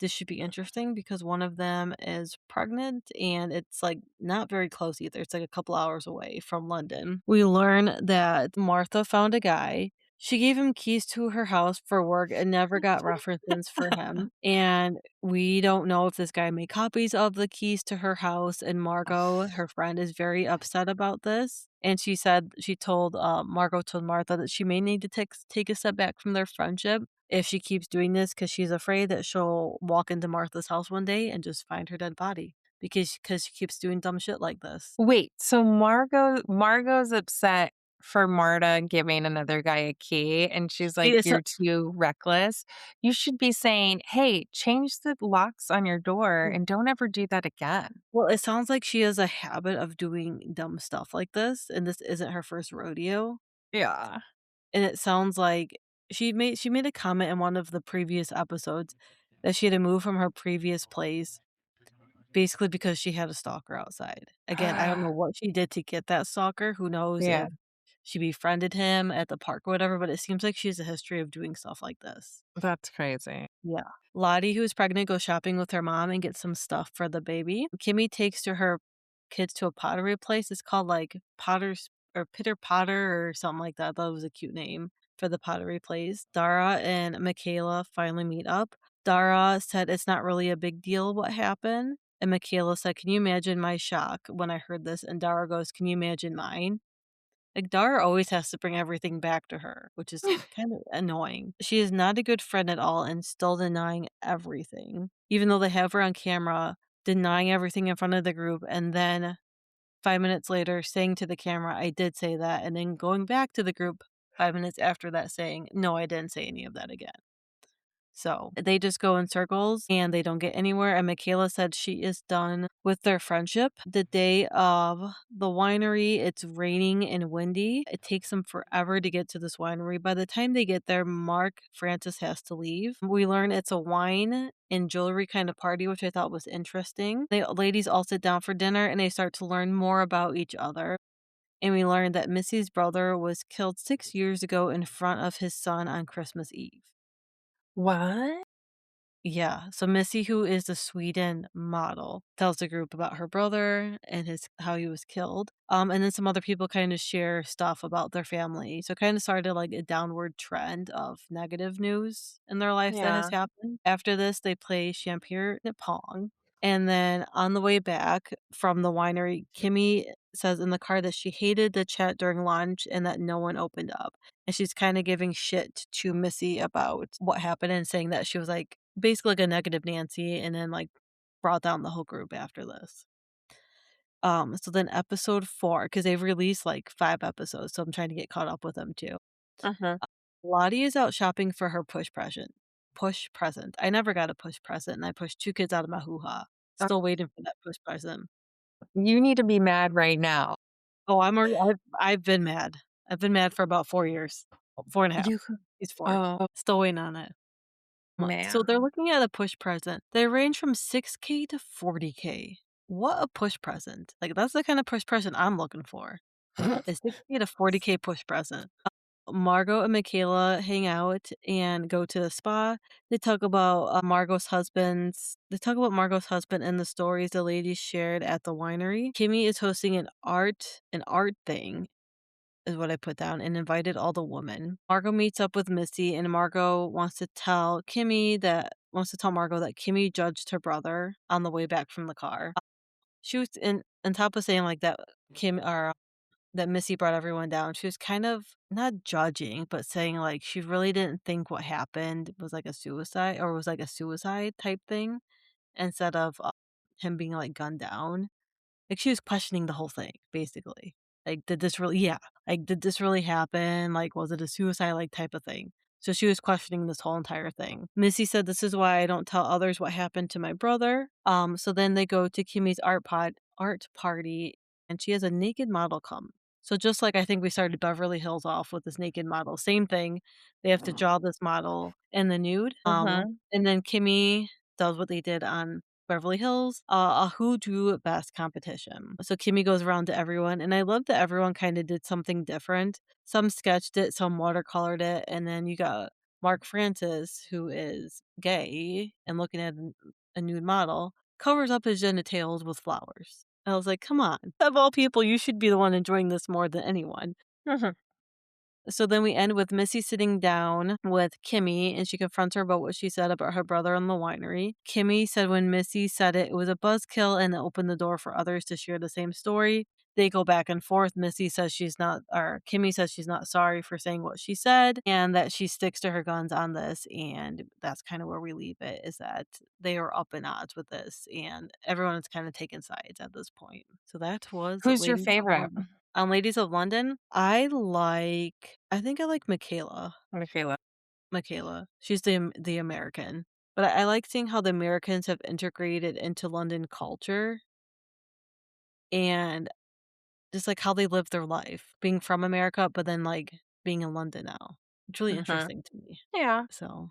this should be interesting because one of them is pregnant and it's like not very close either. It's like a couple hours away from London. We learn that Martha found a guy. She gave him keys to her house for work and never got references for him. And we don't know if this guy made copies of the keys to her house. And Margot, her friend, is very upset about this. And Margot told Martha that she may need to take a step back from their friendship if she keeps doing this because she's afraid that she'll walk into Martha's house one day and just find her dead body because she keeps doing dumb shit like this. Wait, so Margot's upset for Marta giving another guy a key, and she's like, It's "You're too reckless." You should be saying, "Hey, change the locks on your door and don't ever do that again." Well, it sounds like she has a habit of doing dumb stuff like this, and this isn't her first rodeo. Yeah. And it sounds like she made a comment in one of the previous episodes that she had to move from her previous place basically because she had a stalker outside. Again, I don't know what she did to get that stalker. Who knows Yeah, if she befriended him at the park or whatever, but it seems like she has a history of doing stuff like this. that's crazy. Yeah. Lottie, who is pregnant, goes shopping with her mom and gets some stuff for the baby. Kimmy takes her kids to a pottery place. It's called like Potter's or Pitter Potter or something like that. I thought it was a cute name for the pottery place. Dara and Michaela finally meet up. Dara said it's not really a big deal what happened. And Michaela said, can you imagine my shock when I heard this? And Dara goes, can you imagine mine? Like, Dara always has to bring everything back to her, which is kind of annoying. She is not a good friend at all and still denying everything, even though they have her on camera denying everything in front of the group, and then 5 minutes later saying to the camera, "I did say that," and then going back to the group 5 minutes after that saying, "No, I didn't say any of that again." So they just go in circles and they don't get anywhere. And Michaela said she is done with their friendship. The day of the winery, it's raining and windy. It takes them forever to get to this winery. By the time they get there, Mark Francis has to leave. We learn it's a wine and jewelry kind of party, which I thought was interesting. The ladies all sit down for dinner and they start to learn more about each other. And we learned that Missy's brother was killed 6 years ago in front of his son on Christmas Eve. What? Yeah, so Missy, who is the Sweden model, tells the group about her brother and his how he was killed. And then some other people kind of share stuff about their family. So it kind of started like a downward trend of negative news in their life that has Yeah. happened. After this, they play champagne pong. And then on the way back from the winery, Kimmy says in the car that she hated the chat during lunch and that no one opened up. And she's kind of giving shit to Missy about what happened and saying that she was like basically like a negative Nancy and then like brought down the whole group after this. So then episode 4, because they've released like 5 episodes, so I'm trying to get caught up with them too. Uh-huh. Lottie is out shopping for her push present. Push present. I never got a push present, and I pushed 2 kids out of my hoo-ha. Still waiting for that push present. You need to be mad right now. Oh, I've been mad. I've been mad for about 4 years. 4 and a half. You c He's 4. Oh, Still waiting on it. So they're man. looking at a push present. They range from 6K to 40K. What a push present. Like, that's the kind of push present I'm looking for. A 6K to 40K push present. Margot and Michaela hang out and go to the spa. They talk about Margot's husband and the stories the ladies shared at the winery. Kimmy is hosting an art thing is what I put down, and invited all the women. Margot meets up with Missy, and Margot wants to tell Margot that Kimmy judged her brother on the way back from the car. She was in on top of saying like that Kim or that Missy brought everyone down. She was kind of not judging, but saying like she really didn't think what happened was like a suicide or was like a suicide type thing instead of him being like gunned down. Like, she was questioning the whole thing, basically. Like, did this really happen? Like, was it a suicide, like, type of thing? So she was questioning this whole entire thing. Missy said, "This is why I don't tell others what happened to my brother." So then they go to Kimmy's art party, and she has a naked model come. So just like I think we started Beverly Hills off with this naked model, same thing. They have to draw this model in the nude. Mhm. And then Kimmy does what they did on Beverly Hills, a who drew best competition. So Kimmy goes around to everyone, and I love that everyone kind of did something different. Some sketched it, some watercolored it, and then you got Mark Francis, who is gay and looking at a nude model, covers up his genitals with flowers. I was like, come on. Of all people, you should be the one enjoying this more than anyone. Mhm. So then we end with Missy sitting down with Kimmy, and she confronts her about what she said about her brother in the winery. Kimmy said when Missy said it was a buzzkill and it opened the door for others to share the same story. They go back and forth. Kimmy says she's not sorry for saying what she said and that she sticks to her guns on this. And that's kind of where we leave it, is that they are up in odds with this and everyone is kind of taking sides at this point. So that was Who's your Ladies of favorite? London. On Ladies of London, I think I like Michaela. Michaela. Michaela. She's the American. But I like seeing how the Americans have integrated into London culture and just, like, how they live their life, being from America, but then, like, being in London now. It's really Mhm. interesting to me. Yeah. So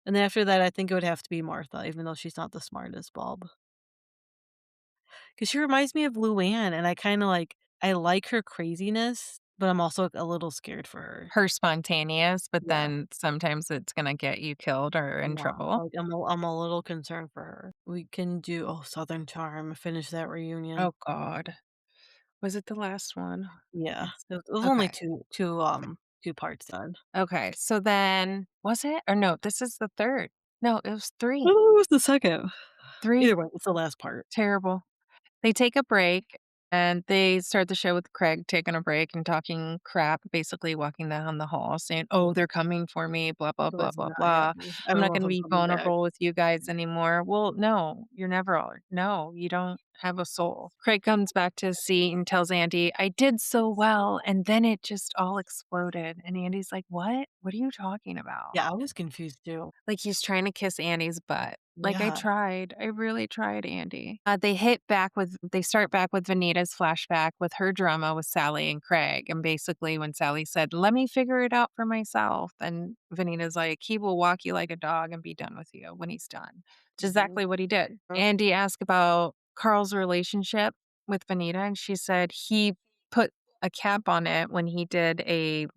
and then after that, I think it would have to be Martha, even though she's not the smartest bulb. Because she reminds me of Luann, and I like her craziness, but I'm also a little scared for her. Her spontaneous, but Yeah. then sometimes it's gonna get you killed or in Yeah, trouble. like, I'm a little concerned for her. We can do Southern Charm, finish that reunion. Oh god. Was it the last one? Yeah, Yes. it was only Okay. 2 parts done. Okay, so then was it? Or no, this is the 3rd. No, it was 3. Oh, it was the 2nd. 3. Either way, it's the last part. Terrible. They take a break, and they start the show with Craig taking a break and talking crap, basically walking down the hall saying, "Oh, they're coming for me, blah, blah, So blah, it's blah, not blah. happy. I I'm don't not know if gonna I'm be coming back. vulnerable with you guys anymore." Well, no, you're never all no, you don't. have a soul. Craig comes back to his seat and tells Andy, I did so well. And then it just all exploded. And Andy's like, what? What are you talking about? Yeah, I was confused too. Like he's trying to kiss Andy's butt. Like I Yeah. tried. I really tried, Andy. They start back with Vanita's flashback with her drama with Sally and Craig. And basically when Sally said, let me figure it out for myself. And Vanita's like, he will walk you like a dog and be done with you when he's done. Which is Mhm. exactly what he did. Andy asked about Carl's relationship with Vanita. And she said he put a cap on it when he did a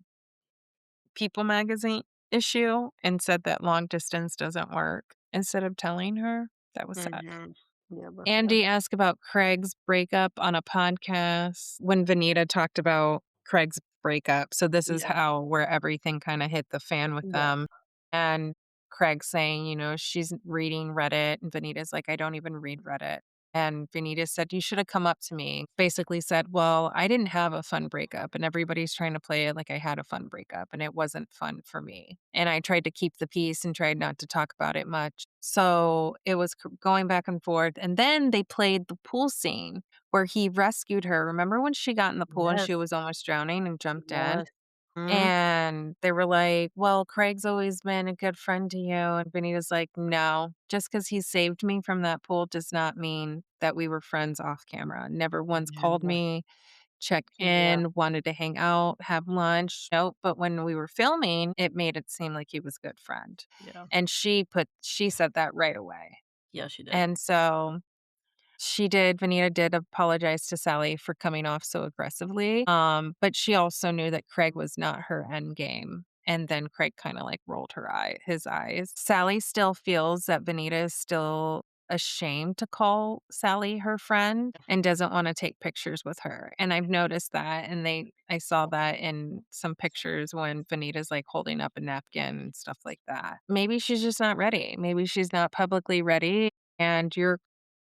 People magazine issue and said that long distance doesn't work instead of telling her. That was sad. Mhm. Yeah, that's sad. Andy asked about Craig's breakup on a podcast when Vanita talked about Craig's breakup. So this is Yeah. how where everything kind of hit the fan with Yeah. them. And Craig saying, she's reading Reddit. And Vanita's like, I don't even read Reddit. And Vanita said, you should have come up to me. Basically said, well, I didn't have a fun breakup. And everybody's trying to play it like I had a fun breakup. And it wasn't fun for me. And I tried to keep the peace and tried not to talk about it much. So it was going back and forth. And then they played the pool scene where he rescued her. Remember when she got in the pool and Yes. she was almost drowning and jumped in? Yes. Mhm. And they were like, well, Craig's always been a good friend to you. And Benita's like, no, just because he saved me from that pool does not mean that we were friends off camera. Never once called Yeah. me, checked Yeah. in, wanted to hang out, have lunch. Nope. But when we were filming, it made it seem like he was a good friend. Yeah. And she said that right away. Yeah, she did. And so Vanita did apologize to Sally for coming off so aggressively. But she also knew that Craig was not her end game. And then Craig kind of like rolled his eyes. Sally still feels that Vanita is still ashamed to call Sally her friend and doesn't want to take pictures with her. And I've noticed that. And I saw that in some pictures when Vanita's like holding up a napkin and stuff like that. Maybe she's just not ready. Maybe she's not publicly ready. And you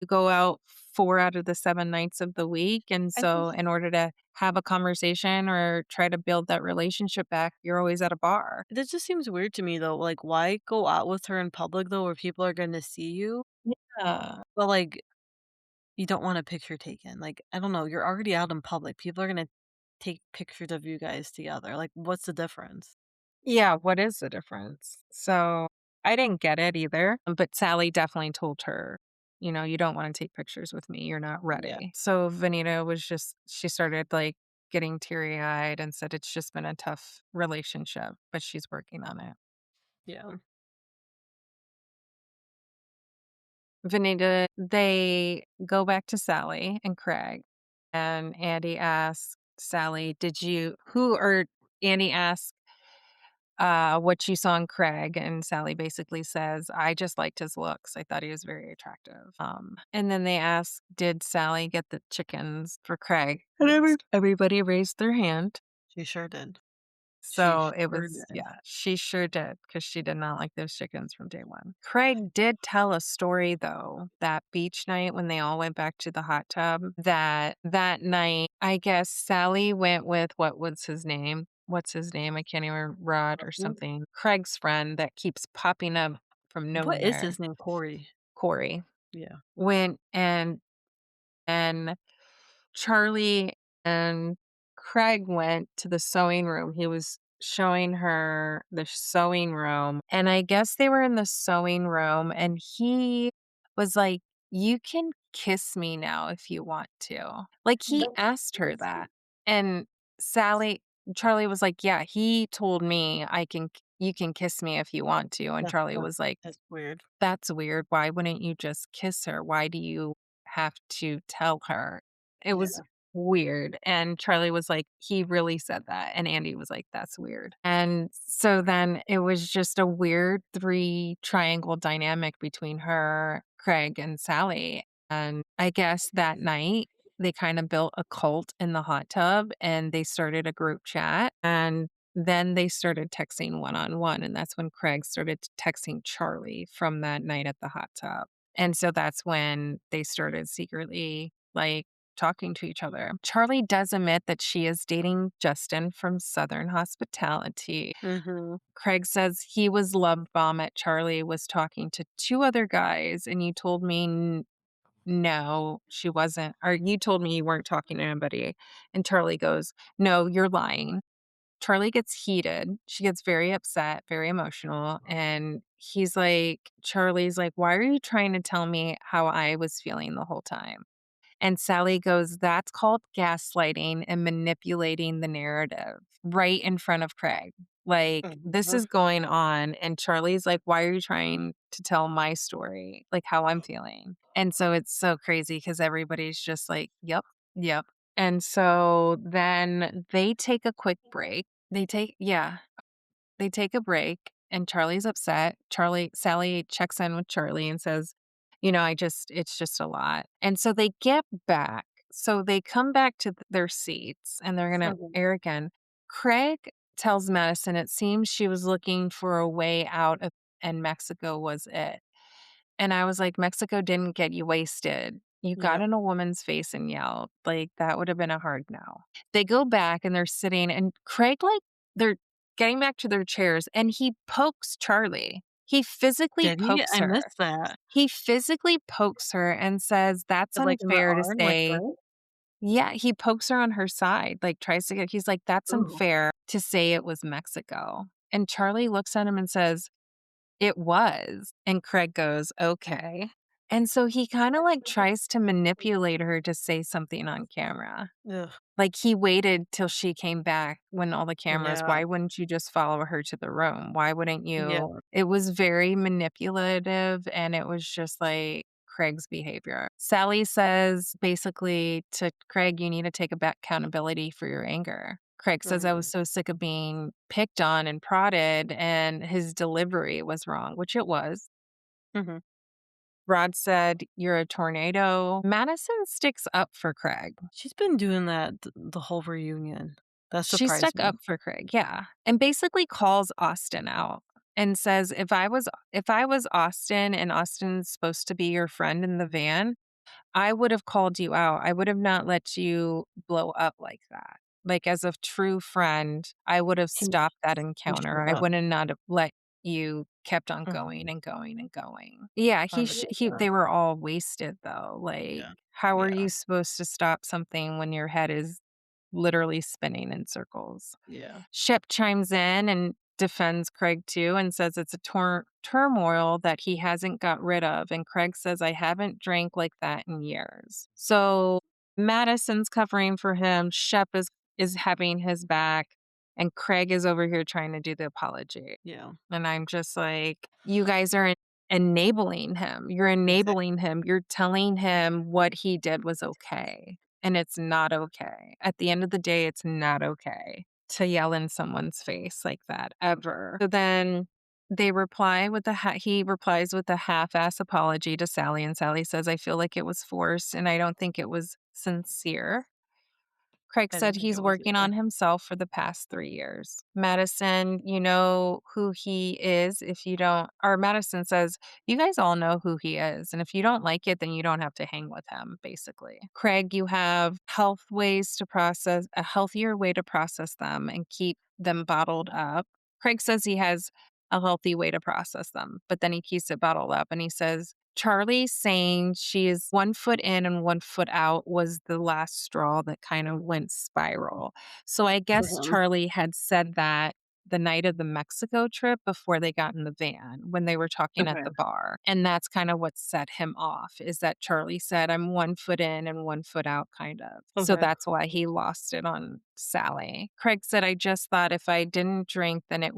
go out 4 out of the 7 nights of the week, and I so just in order to have a conversation or try to build that relationship back, you're always at a bar. That just seems weird to me though. Like, why go out with her in public though where people are gonna see you? Yeah. But like you don't want a picture taken. Like, I don't know, you're already out in public. People are gonna take pictures of you guys together. Like, what's the difference? Yeah, what is the difference? So, I didn't get it either, but Sally definitely told her, "You don't wanna take pictures with me, you're not Yeah. ready." So, Vanita she started, like, getting teary-eyed and said it's just been a tough relationship, but she's working on it. Yeah. They go back to Sally and Craig, and Andy asks Sally, Andy asks, what you saw in Craig, and Sally basically says, I just liked his looks. I thought he was very attractive. And then they ask, did Sally get the chickens for Craig? And Yes. everybody raised their hand. She sure did. She So it sure was, did. yeah, she sure did because she did not like those chickens from day one. Craig did tell a story though, that beach night when they all went back to the hot tub, that night, I guess Sally went with what was his name? What's his name? I can't even Rod or Mm, something. Craig's friend that keeps popping up from what is nowhere. his name? Corey. Corey Yeah. went and Charlie and Craig went to the sewing room. He was showing her the sewing room, and I guess they were in the sewing room, and he was like, "You can kiss me now if you want to." Like, he That's asked her that's that, and Sally Charlie was like, "Yeah, he told me you can kiss me if you want to," and that's Charlie that's was like, that's weird. that's weird. Why wouldn't you just kiss her? Why do you have to tell her? It was Yeah. weird. And Charlie was like, he really said that. And Andy was like, that's weird. And so then it was just a weird three triangle dynamic between her, Craig, and Sally. And I guess that night they kind of built a cult in the hot tub and they started a group chat. And then they started texting one on one, and that's when Craig started texting Charlie from that night at the hot tub. And so that's when they started secretly like talking to each other. Charlie does admit that she is dating Justin from Southern Hospitality. Mhm. Craig says he was love bomb at Charlie was talking to two other guys, and you told me no, she wasn't. Or you told me you weren't talking to anybody. And Charlie goes, no, you're lying. Charlie gets heated. She gets very upset, very emotional. And Charlie's like, why are you trying to tell me how I was feeling the whole time? And Sally goes, that's called gaslighting and manipulating the narrative right in front of Craig. Like, this Mhm. is going on. And Charlie's like, why are you trying to tell my story? Like, how I'm feeling. And so it's so crazy because everybody's just like, yep, yep. And so then they take a quick break. They take a break and Charlie's upset. Sally checks in with Charlie and says, it's just a lot. And so they get back. So they come back to their seats and they're going to Mhm. air again. Craig tells Madison it seems she was looking for a way out of, and Mexico was it. And I was like, Mexico didn't get you wasted. You got Yep. in a woman's face and yelled. Like, that would have been a hard no. They go back and they're sitting, and Craig, they're getting back to their chairs, and he pokes Charlie. He physically Did he? pokes I her. missed that. He physically pokes her and says, that's Like, in the unfair to arm, like, say. right? Yeah, he pokes her on her side, like, tries to he's like, that's Ooh. unfair to say it was Mexico. And Charlie looks at him and says, it was. And Craig goes, okay. And so he kind of tries to manipulate her to say something on camera. Ugh. Like he waited till she came back when all the cameras, Yeah. why wouldn't you just follow her to the room? Why wouldn't you? Yeah. It was very manipulative and it was just like Craig's behavior. Sally says basically to Craig, you need to take accountability for your anger. Craig says, I was Mhm. so sick of being picked on and prodded, and his delivery was wrong, which it was. Mhm. Rod said, you're a tornado. Madison sticks up for Craig. She's been doing that the whole reunion. That She surprised stuck up me. for Craig, yeah, and basically calls Austin out and says, if I was Austin and Austin's supposed to be your friend in the van, I would have called you out. I would have not let you blow up like that. Like, as a true friend, I would have He stopped that he encounter. showed I up. wouldn't not have let you kept on Mhm. going and going and going. Yeah, they 100%. were all wasted though. Like, Yeah. how are Yeah. you supposed to stop something when your head is literally spinning in circles? Yeah. Shep chimes in and defends Craig too and says it's a turmoil that he hasn't got rid of. And Craig says, I haven't drank like that in years. So Madison's covering for him. Shep is having his back. And Craig is over here trying to do the apology. Yeah. And I'm just like, you guys are enabling him. You're Exactly. enabling him. You're telling him what he did was okay. And it's not okay. At the end of the day, it's not okay to yell in someone's face like that ever. So then he replies with a half-ass apology to Sally, and Sally says, I feel like it was forced and I don't think it was sincere. Craig I said didn't think he's it was working either. on himself for the past 3 years. Madison, you know who he is if you don't, or Madison says, you guys all know who he is. And if you don't like it, then you don't have to hang with him, basically. Craig, you have a healthier way to process them and keep them bottled up. Craig says he has a healthy way to process them, but then he keeps it bottled up and he says, Charlie saying she is 1 foot in and 1 foot out was the last straw that kind of went spiral. So I guess Mhm. Charlie had said that the night of the Mexico trip before they got in the van when they were talking at Okay. the bar. And that's kind of what set him off is that Charlie said, I'm 1 foot in and 1 foot out, kind of. So Okay. that's why he lost it on Sally. Craig said, I just thought if I didn't drink, then it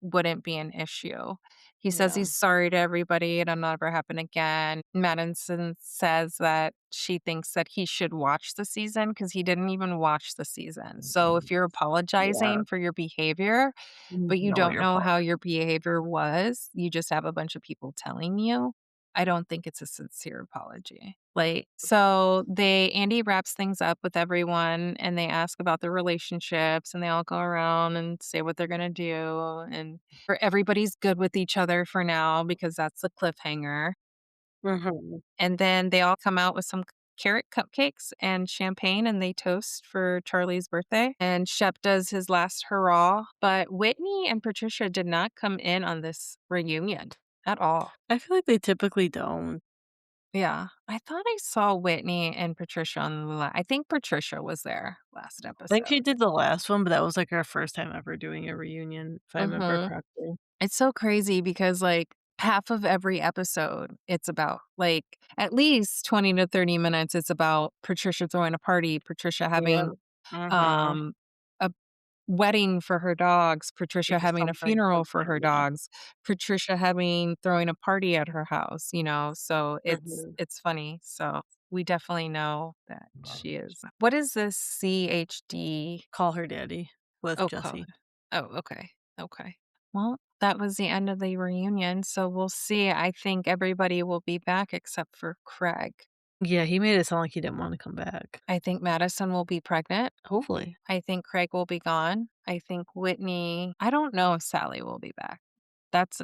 wouldn't be an issue. He says Yeah. he's sorry to everybody. It'll never happen again. Madison says that she thinks that he should watch the season because he didn't even watch the season. So if you're Yeah. apologizing for your behavior, You but you know don't your know part. how your behavior was, you just have a bunch of people telling you, I don't think it's a sincere apology. So Andy wraps things up with everyone and they ask about their relationships and they all go around and say what they're going to do. And everybody's good with each other for now because that's the cliffhanger. Mhm. And then they all come out with some carrot cupcakes and champagne and they toast for Charlie's birthday. And Shep does his last hurrah. But Whitney and Patricia did not come in on this reunion at all. I feel like they typically don't. Yeah. I thought I saw Whitney and Patricia on the I think Patricia was there last I think she episode. did the last one, but that was, like, our first time ever doing a reunion, if I remember Mhm. correctly. It's so crazy because, like, half of every episode, it's about, like, at least 20 to 30 minutes, it's about Patricia throwing a party, Patricia Yeah. having, Mhm. um, a wedding for her dogs, Yeah, Patricia having a funeral for something, her yeah. dogs, Patricia having throwing a party at her house, so Mhm. it's funny, so we definitely know that she is what is this CHD? Call Her Daddy with Oh, call Jesse. oh, okay, okay. Well, that was the end of the reunion, so we'll see. I think everybody will be back except for Craig. Yeah, he made it sound like he didn't wanna come back. I think Madison will be pregnant. Hopefully. I think Craig will be gone. I think Whitney I don't know if Sally will be back. That's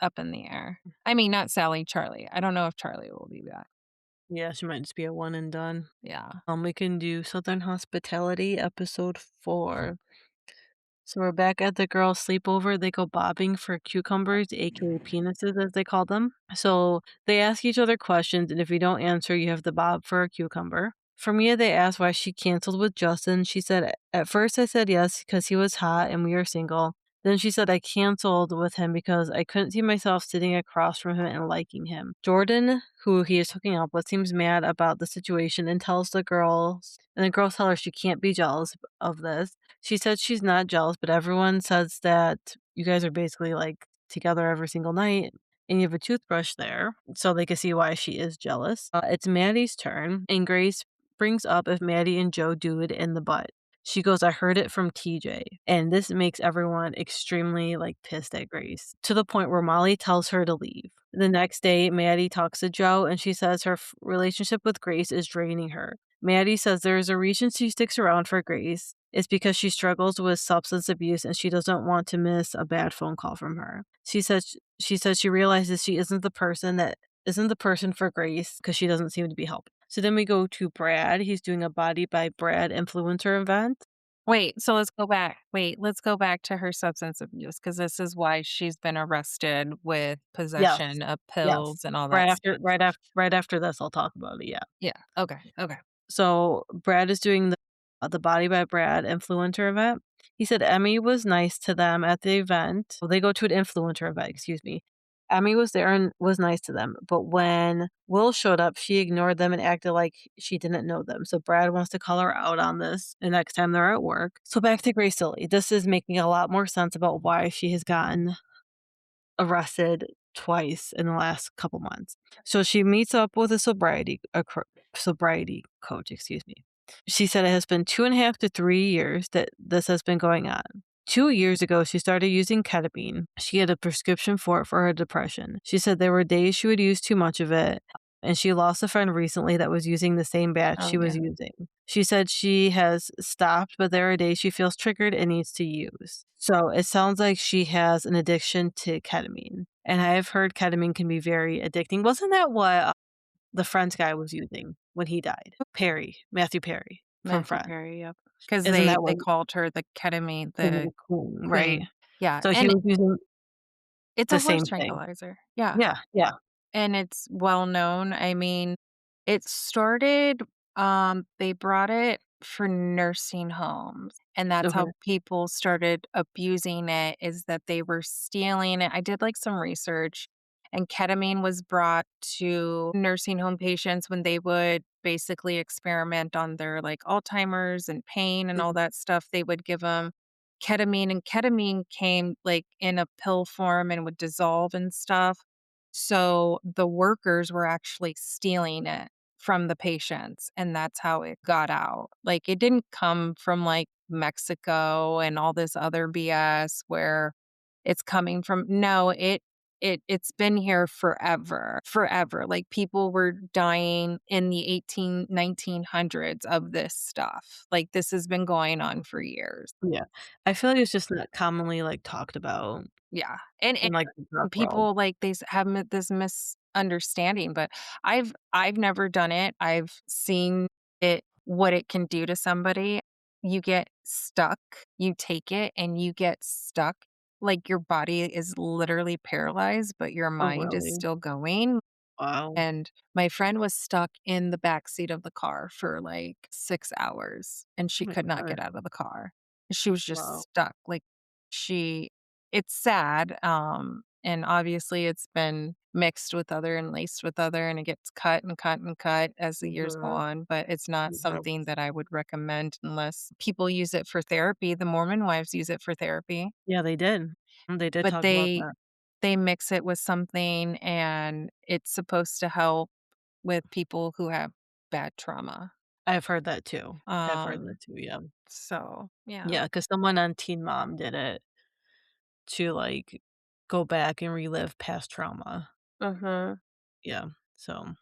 up in the air. I mean, not Sally, Charlie. I don't know if Charlie will be back. Yeah, she might just be a one and done. Yeah. We can do Southern Hospitality episode 4. So we're back at the girls' sleepover. They go bobbing for cucumbers, aka penises, as they call them. So they ask each other questions, and if you don't answer, you have to bob for a cucumber. For Mia, they asked why she canceled with Justin. She said, "At first, I said yes because he was hot and we were single. Then she said I canceled with him because I couldn't see myself sitting across from him and liking him." Jordan, who he is hooking up with, seems mad about the situation and tells the girls, and the girls tell her she can't be jealous of this. She said she's not jealous, but everyone says that you guys are basically, like, together every single night, and you have a toothbrush there, so they can see why she is jealous. It's Maddie's turn, and Grace brings up if Maddie and Joe do it in the butt. She goes, "I heard it from TJ," and this makes everyone extremely, like, pissed at Grace, to the point where Molly tells her to leave. The next day, Maddie talks to Joe, and she says her relationship with Grace is draining her. Maddie says there is a reason she sticks around for Grace. It's because she struggles with substance abuse and she doesn't want to miss a bad phone call from her. She says she realizes she isn't the person for Grace because she doesn't seem to be helping. So then we go to Brad. He's doing a Body by Brad influencer event. Wait, so let's go back. Wait, let's go back to her substance abuse because this is why she's been arrested with Yes. possession of Yes. pills and all that stuff. Right after this, I'll talk about it. Yeah. Yeah. Okay. Okay. So Brad is doing the Body by Brad influencer event. He said Emmy was nice to them at the event. Well, they go to an influencer event, excuse me. Emmy was there and was nice to them, but when Will showed up, she ignored them and acted like she didn't know them. So Brad wants to call her out on this the next time they're at work. So back to Grace Tilly. This is making a lot more sense about why she has gotten arrested twice in the last couple months. So she meets up with a sobriety coach, excuse me. She said it has been 2.5 to 3 years that this has been going on. 2 years ago, she started using ketamine. She had a prescription for it for her depression. She said there were days she would use too much of it, and she lost a friend recently that was using the same batch Oh she was yeah. using. She said she has stopped, but there are days she feels triggered and needs to use. So it sounds like she has an addiction to ketamine. And I have heard ketamine can be very addicting. Wasn't that what the Friends guy was using when he died? Matthew Perry from Matthew Friends. Perry. Yep. Because Isn't that they what called her the ketamine, the ketamine queen, right? queen. Yeah, So he and was using it's a the horse same thing. tranquilizer. Yeah. Yeah, yeah. And it's well known. I mean, it started, they brought it for nursing homes, and that's Okay. how people started abusing it, is that they were stealing it. I did, like, some research, and ketamine was brought to nursing home patients when they would basically experiment on their, like, Alzheimer's and pain and all Mhm. that stuff. They would give them ketamine, and ketamine came, like, in a pill form and would dissolve and stuff. So the workers were actually stealing it from the patients, and that's how it got out. Like, it didn't come from, like, Mexico and all this other BS where it's coming from. No, it's been here forever, forever. Like, people were dying in the 1900s of this stuff. Like, this has been going on for years. Yeah. I feel like it's just not commonly, like, talked about Yeah, in, like, the drug and world. people, like, they have this misunderstanding, but I've never done it. I've seen it what it can do to somebody. You get stuck, you take it, and you get stuck. Like, your body is literally paralyzed, but your Oh, mind is really? still going. Wow. And my friend was stuck in the back seat of the car for like 6 hours, and Oh she my could not god. get out of the car. She was just Wow. stuck, like, she it's sad, and obviously it's been mixed with other and laced with other, and it gets cut and cut and cut as the years go Mhm. on, but it's not Mhm. something that I would recommend unless people use it for therapy. The Mormon wives use it for therapy, Yeah, they did. They did but talk about that. they mix it with something, and it's supposed to help with people who have bad trauma. I've heard that too. I've heard that Um, too, yeah. so yeah. Yeah, because someone on Teen Mom did it to, like, go back and relive past trauma. Mhm. Yeah, so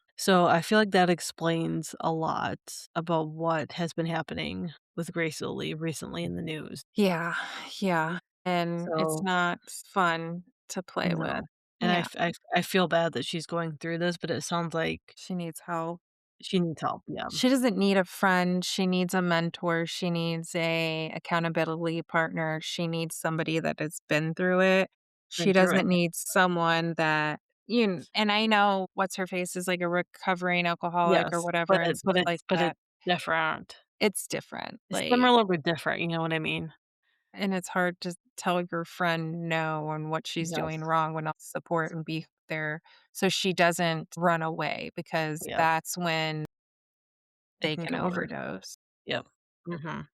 I feel like that explains a lot about what has been happening with Grace Lee recently in the news. Yeah, yeah, and it's So not fun to play with. no, and Yeah, I feel bad that she's going through this, but it sounds like she needs help. she needs help, yeah. She doesn't need a friend, she needs a mentor, she needs a accountability partner, she needs somebody that has been through it. She Been through it. doesn't need someone that and I know what's her face is like a recovering alcoholic or Yes, whatever and stuff like but that. it's different. It's different, It's like similar but different, you know what I mean? and it's hard to tell your friend no on what she's doing Yes. wrong when not support and be there so she doesn't run away because Yep, that's when it they can can get worse. overdose. Yep. Mhm.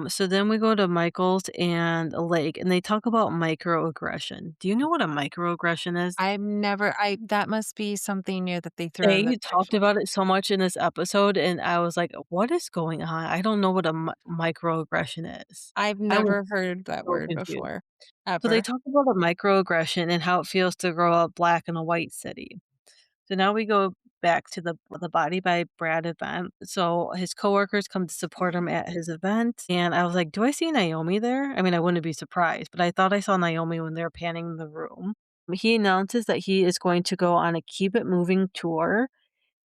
So then we go to Michael's and Lake, and they talk about microaggression. Do you know what a microaggression is? I've never I that must be something new that they threw in the They talked about it so much in this episode, and I was like, "What is going on? I don't know what a microaggression is." I've I was never heard that so word confused. before, So they ever. talk about a microaggression and how it feels to grow up black in a white city. So now we go back to the Body by Brad event. So his coworkers come to support him at his event, and I was like, "Do I see Naomi there?" I mean, I wouldn't be surprised, but I thought I saw Naomi when they were panning the room. He announces that he is going to go on a Keep It Moving tour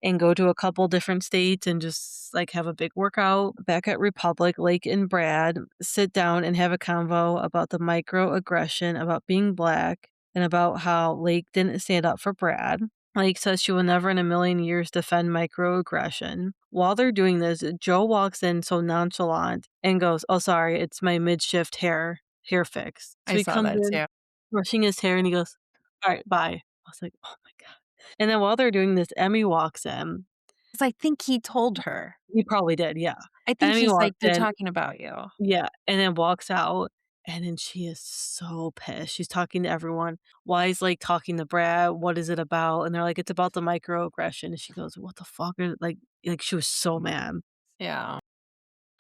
and go to a couple different states and just, like, have a big workout. Back at Republic, Lake and Brad sit down and have a convo about the microaggression, about being black, and about how Lake didn't stand up for Brad. Lake says she will never in a million years defend microaggression. While they're doing this, Joe walks in so nonchalant and goes, "Oh, sorry, it's my mid-shift hair fix." So I he saw comes that in, too. brushing his hair, and he goes, "Alright, bye." I was like, "Oh my god." And then while they're doing this, Emmy walks in. 'Cause I think he told her. He probably did, yeah. I think Emmy he's like, walks "They're in, talking about you." yeah, and then walks out, and then she is so pissed. She's talking to everyone. Why is, like, talking to Brad? What is it about? And they're like, "It's about the microaggression." And she goes, "What the fuck?" Like, she was so mad. Yeah.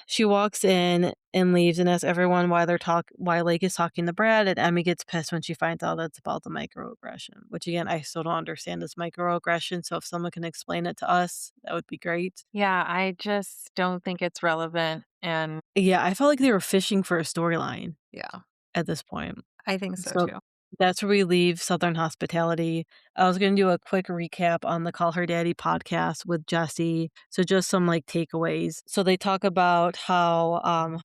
She walks in and leaves and asks everyone why Lake is talking to Brad, and Emmy gets pissed when she finds out it's about the microaggression, which again, I still don't understand this microaggression, so if someone can explain it to us, that would be great. Yeah, I just don't think it's relevant, and Yeah, I felt like they were fishing for a storyline yeah, at this point. I think so So too. that's where we leave Southern Hospitality. I was gonna do a quick recap on the Call Her Daddy podcast with Jesse. So just some like takeaways. So they talk about how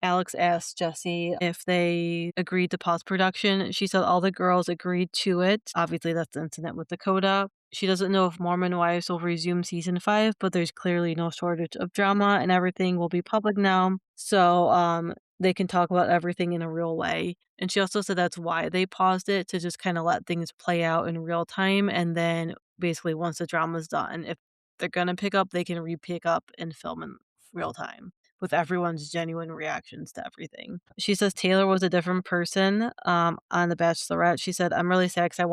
Alex asked Jesse if they agreed to pause production. She said all the girls agreed to it. Obviously, that's the incident with Dakota. She doesn't know if Mormon Wives will resume season 5, but there's clearly no shortage of drama and everything will be public now. So they can talk about everything in a real way. And she also said that's why they paused it to just kind of let things play out in real time. And then basically, once the drama's done, if they're going to pick up, they can re pick up and film in real time with everyone's genuine reactions to everything. She says Taylor was a different person on The Bachelorette. She said, "I'm really sad because I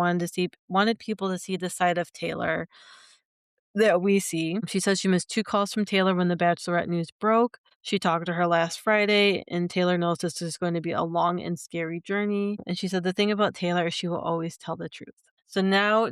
wanted people to see the side of Taylor that we see." She says she missed 2 calls from Taylor when the Bachelorette news broke. She talked to her last Friday, and Taylor knows this is going to be a long and scary journey. And she said the thing about Taylor is she will always tell the truth. So now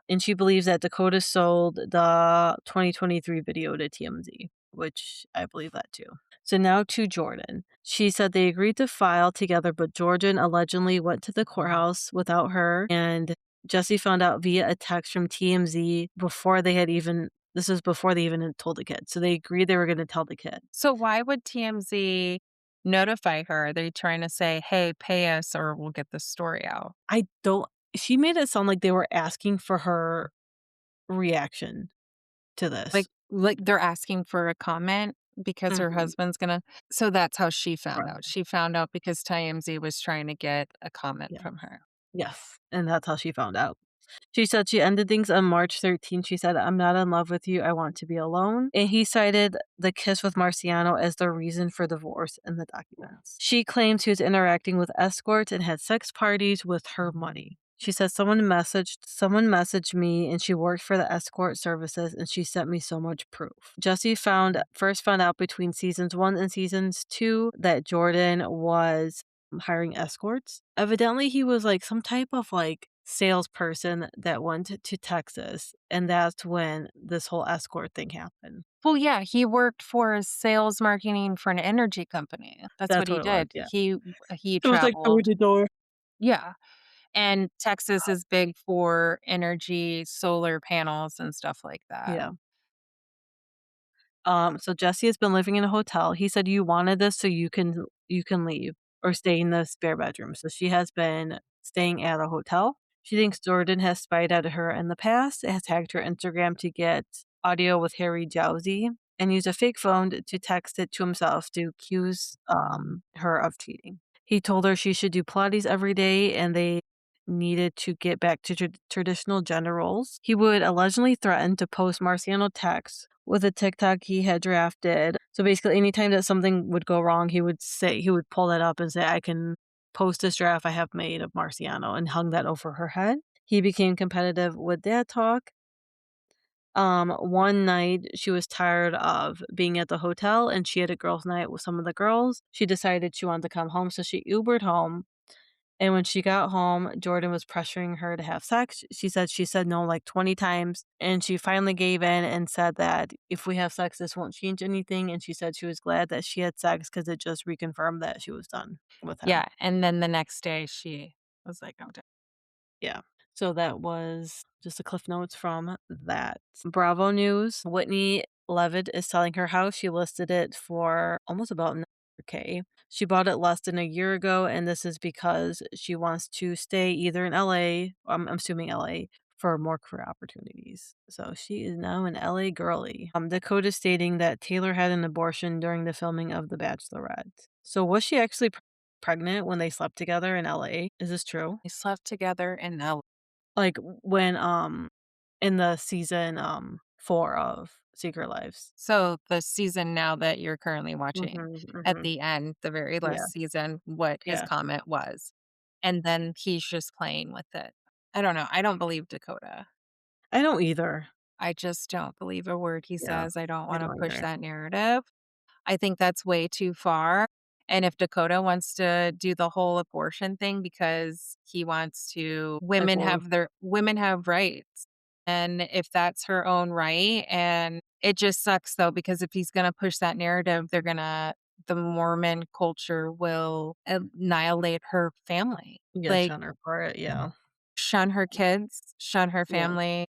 and she believes that Dakota sold the 2023 video to TMZ, which I believe that too. So now to Jordan. She said they agreed to file together, but Jordan allegedly went to the courthouse without her, and Jesse found out via a text from TMZ before they had even this was before they even had told the kid. So they agreed they were gonna tell the kid. So why would TMZ notify her? Are they trying to say, "Hey, pay us or we'll get this story out"? I don't She made it sound like they were asking for her reaction to this. Like they're asking for a comment because her Mhm. husband's gonna so that's how she found Right. out. She found out because TMZ was trying to get a comment Yeah. from her. Yes, and that's how she found out. She said she ended things on March 13th. She said, "I'm not in love with you. I want to be alone." And he cited the kiss with Marciano as the reason for divorce in the documents. She claims he was interacting with escorts and had sex parties with her money. She says someone messaged me and she worked for the escort services and she sent me so much proof. Jesse first found out between seasons 1 and seasons 2 that Jordan was hiring escorts. Evidently, he was like some type of like salesperson that went to Texas, and that's when this whole escort thing happened. Well, yeah, he worked for sales marketing for an energy company. That's what That's he what it was, did. yeah. He It was like door traveled. to door. Yeah, and Texas is big for energy, solar panels, and stuff like that. Yeah. So Jesse has been living in a hotel. He said you wanted this so you can leave or stay in the spare bedroom. So she has been staying at a hotel. She thinks Jordan has spied at her in the past, has hacked her Instagram to get audio with Harry Jowsey, and used a fake phone to text it to himself to accuse her of cheating. He told her she should do Pilates every day and they needed to get back to traditional gender roles. He would allegedly threaten to post Marciano texts with a TikTok he had drafted. So basically, anytime that something would go wrong, he would pull that up and say, I can post this draft I have made of Marciano and hung that over her head. He became competitive with that talk. One night she was tired of being at the hotel and she had a girls' night with some of the girls. She decided she wanted to come home, so she Ubered home. And when she got home, Jordan was pressuring her to have sex. She said no like 20 times. And she finally gave in and said that if we have sex, this won't change anything. And she said she was glad that she had sex because it just reconfirmed that she was done with him. Yeah, and then the next day she was like, "I'm done." Yeah. So that was just the cliff notes from that. Bravo News. Whitney Levitt is selling her house. She listed it for almost about 900K. She bought it less than a year ago, and this is because she wants to stay either in LA, I'm assuming LA, for more career opportunities. So she is now an LA girly. Dakota stating that Taylor had an abortion during the filming of The Bachelorette. So was she actually pregnant when they slept together in LA? Is this true? They slept together in L Like, when, in the season, 4 of Secret Lives. So, the season now that you're currently watching, Mhm, at mhm. the end, the very Yeah, last season, what his yeah. comment was, and then he's just playing with it. I don't know, I don't believe Dakota. I don't either. I just don't believe a word he Yeah, says. I don't I wanna don't push either. that narrative. I think that's way too far, and if Dakota wants to do the whole abortion thing because he wants to Divorce. women have rights, and if that's her own right, and it just sucks though because if he's gonna push that narrative, the Mormon culture will annihilate her family, Yeah, like, shun her for it, yeah. shun her kids, shun her Yeah, family.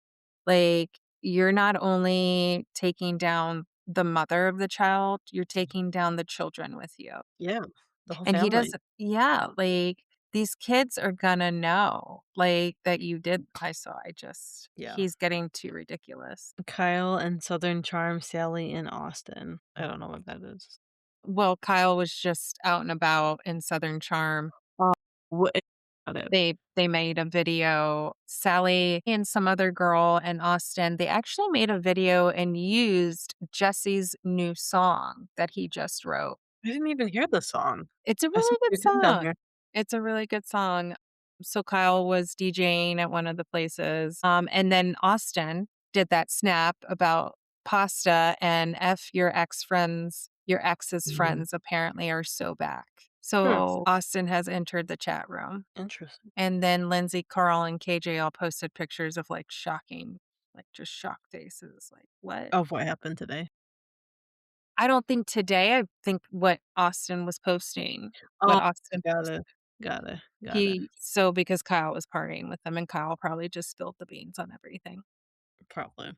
Like, you're not only taking down the mother of the child, you're taking down the children with you. yeah, the whole And he family. doesn't yeah, like, these kids are gonna know, like, that you did I just Yeah. he's getting too ridiculous. Kyle and Southern Charm, Sally in Austin. I don't know what that is. Well, Kyle was just out and about in Southern Charm. Oh, what about it? They made a video, Sally and some other girl in Austin, they actually made a video and used Jesse's new song that he just wrote. I didn't even hear the song. It's a I see really good YouTube down song. here. It's a really good song. So Kyle was DJing at one of the places, and then Austin did that snap about pasta and F your ex's Mhm. friends apparently are so back. Hmm, So Austin has entered the chat room. interesting. And then Lindsay, Carl, and KJ all posted pictures of like shocking, like just shocked faces. Like, what? Of what happened today. I don't think today, I think what Austin was posting, Oh, what Austin got posted. it. Got it, got it. So because Kyle was partying with them and Kyle probably just spilled the beans on everything. Probably.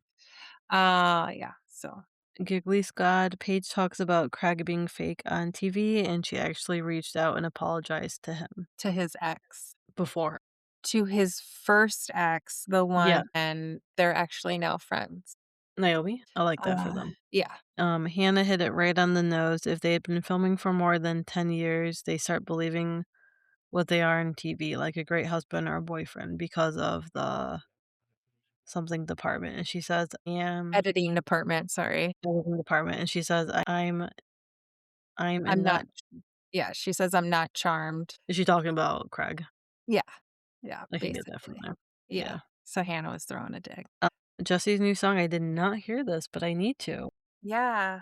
Yeah. So Giggly Scott, Paige talks about Craig being fake on TV, and she actually reached out and apologized to him to his ex. before. to his first ex, the Yeah, one and they're actually now friends. Naomi. I like that for them. Yeah. Hannah hit it right on the nose. If they had been filming for more than 10 years, they start believing what they are in TV, like a great husband or a boyfriend because of the something department. And she says, I am Editing department, sorry. editing department. And she says, I'm I'm in not not. yeah, she says, "I'm not charmed." Is she talking about Craig? Yeah. Yeah, I can get that from basically. there. Yeah. Yeah. So Hannah was throwing a dig. Uh, Jesse's new song, I did not hear this, but I need to. Yeah.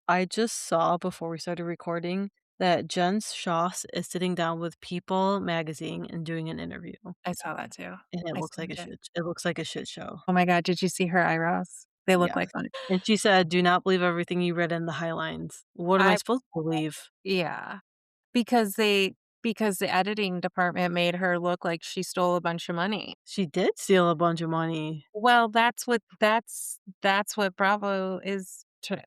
I just saw before we started recording that Jen Shoss is sitting down with People magazine and doing an interview, I saw that too. and I seen it. it looks like a shit show. Oh my god, did you see her eyebrows? They look Yes. like one. And she said, "Do not believe everything you read in the Highlines." What am I I supposed to believe? yeah. Because because the editing department made her look like she stole a bunch of money. She did steal a bunch of money. Well, that's what Bravo is to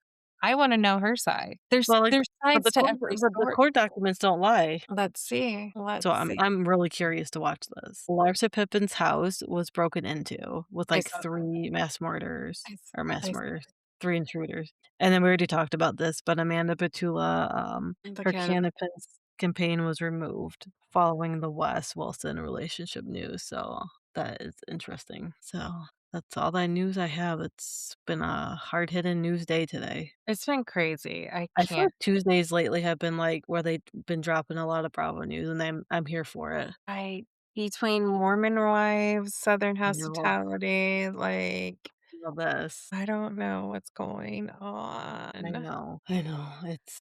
I wanna know her side. Well, like, There's sides to every but the story. court documents don't lie. Let's see, So let's I'm see. I'm really curious to watch this. Larsa Pippen's house was broken into with, I like, saw 3 mass murders I saw 3 intruders. And then we already talked about this, but Amanda Petula, the her cannabis. campaign was removed following the Wes Wilson relationship news, so that is interesting. So that's all that news I have. It's been a hard-hitting news day today. It's been crazy, I I feel can't like Tuesdays lately have been, like, where they've been dropping a lot of Bravo news, and I'm here for it. I between Mormon wives, Southern I know. hospitality, like, Love this. I don't know what's going on. I know, it's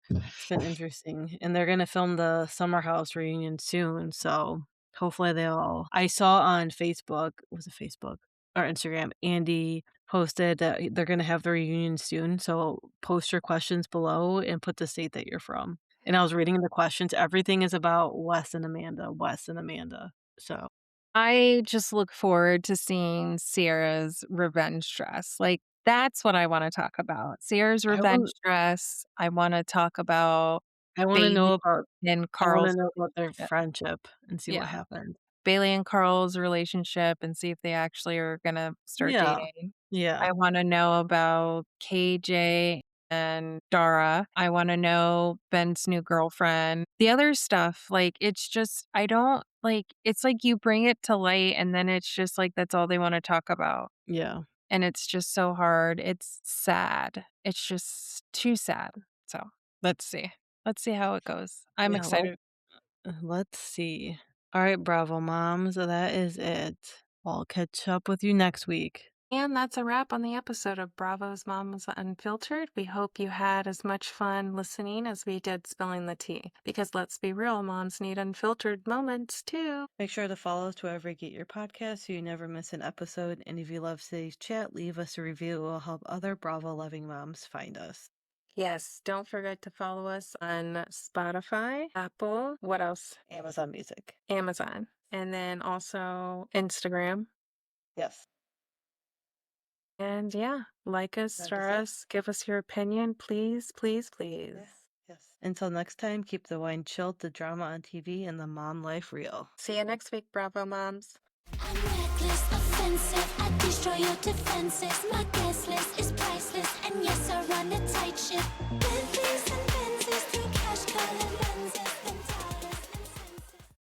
been interesting, and they're gonna film the Summer House reunion soon, so hopefully they'll I saw on Facebook was it Facebook or Instagram, Andy posted that they're gonna have the reunion soon, so post your questions below and put the state that you're from. And I was reading the questions, everything is about Wes and Amanda, so I just look forward to seeing Sierra's revenge dress. Like, that's what I wanna talk about. Sierra's I revenge want dress. I wanna talk about I wanna Bailey know about and I wanna Carl's know about their relationship. friendship and see what Yeah. happened. Bailey and Carl's relationship and see if they actually are gonna start Yeah. dating. Yeah. I wanna know about KJ and Dara. I wanna know Ben's new girlfriend. The other stuff, like, it's just I don't like, it's like you bring it to light and then it's just like that's all they wanna talk about, Yeah. and it's just so hard. It's sad. It's just too sad. So, let's see. Let's see how it goes. I'm Yeah, excited. let's see. Alright, Bravo moms, that is it. I'll catch up with you next week. And that's a wrap on the episode of Bravo's Moms Unfiltered. We hope you had as much fun listening as we did spilling the tea. Because let's be real, moms need unfiltered moments too. Make sure to follow us wherever you get your podcasts so you never miss an episode. And if you love today's chat, leave us a review. It will help other Bravo loving moms find us. Yes, don't forget to follow us on Spotify, Apple, what else? Amazon Music. Amazon. And then also Instagram. Yes. And yeah, like us, That is star it. us, give us your opinion, please, please, please. Yes. Until next time, keep the wine chilled, the drama on TV, and the mom life real. See you next week, Bravo moms. I'm reckless, offensive. I destroy your defenses. My guest list is priceless, and yes, I run a tight ship. Bentleys and Benzes through cash colored lenses.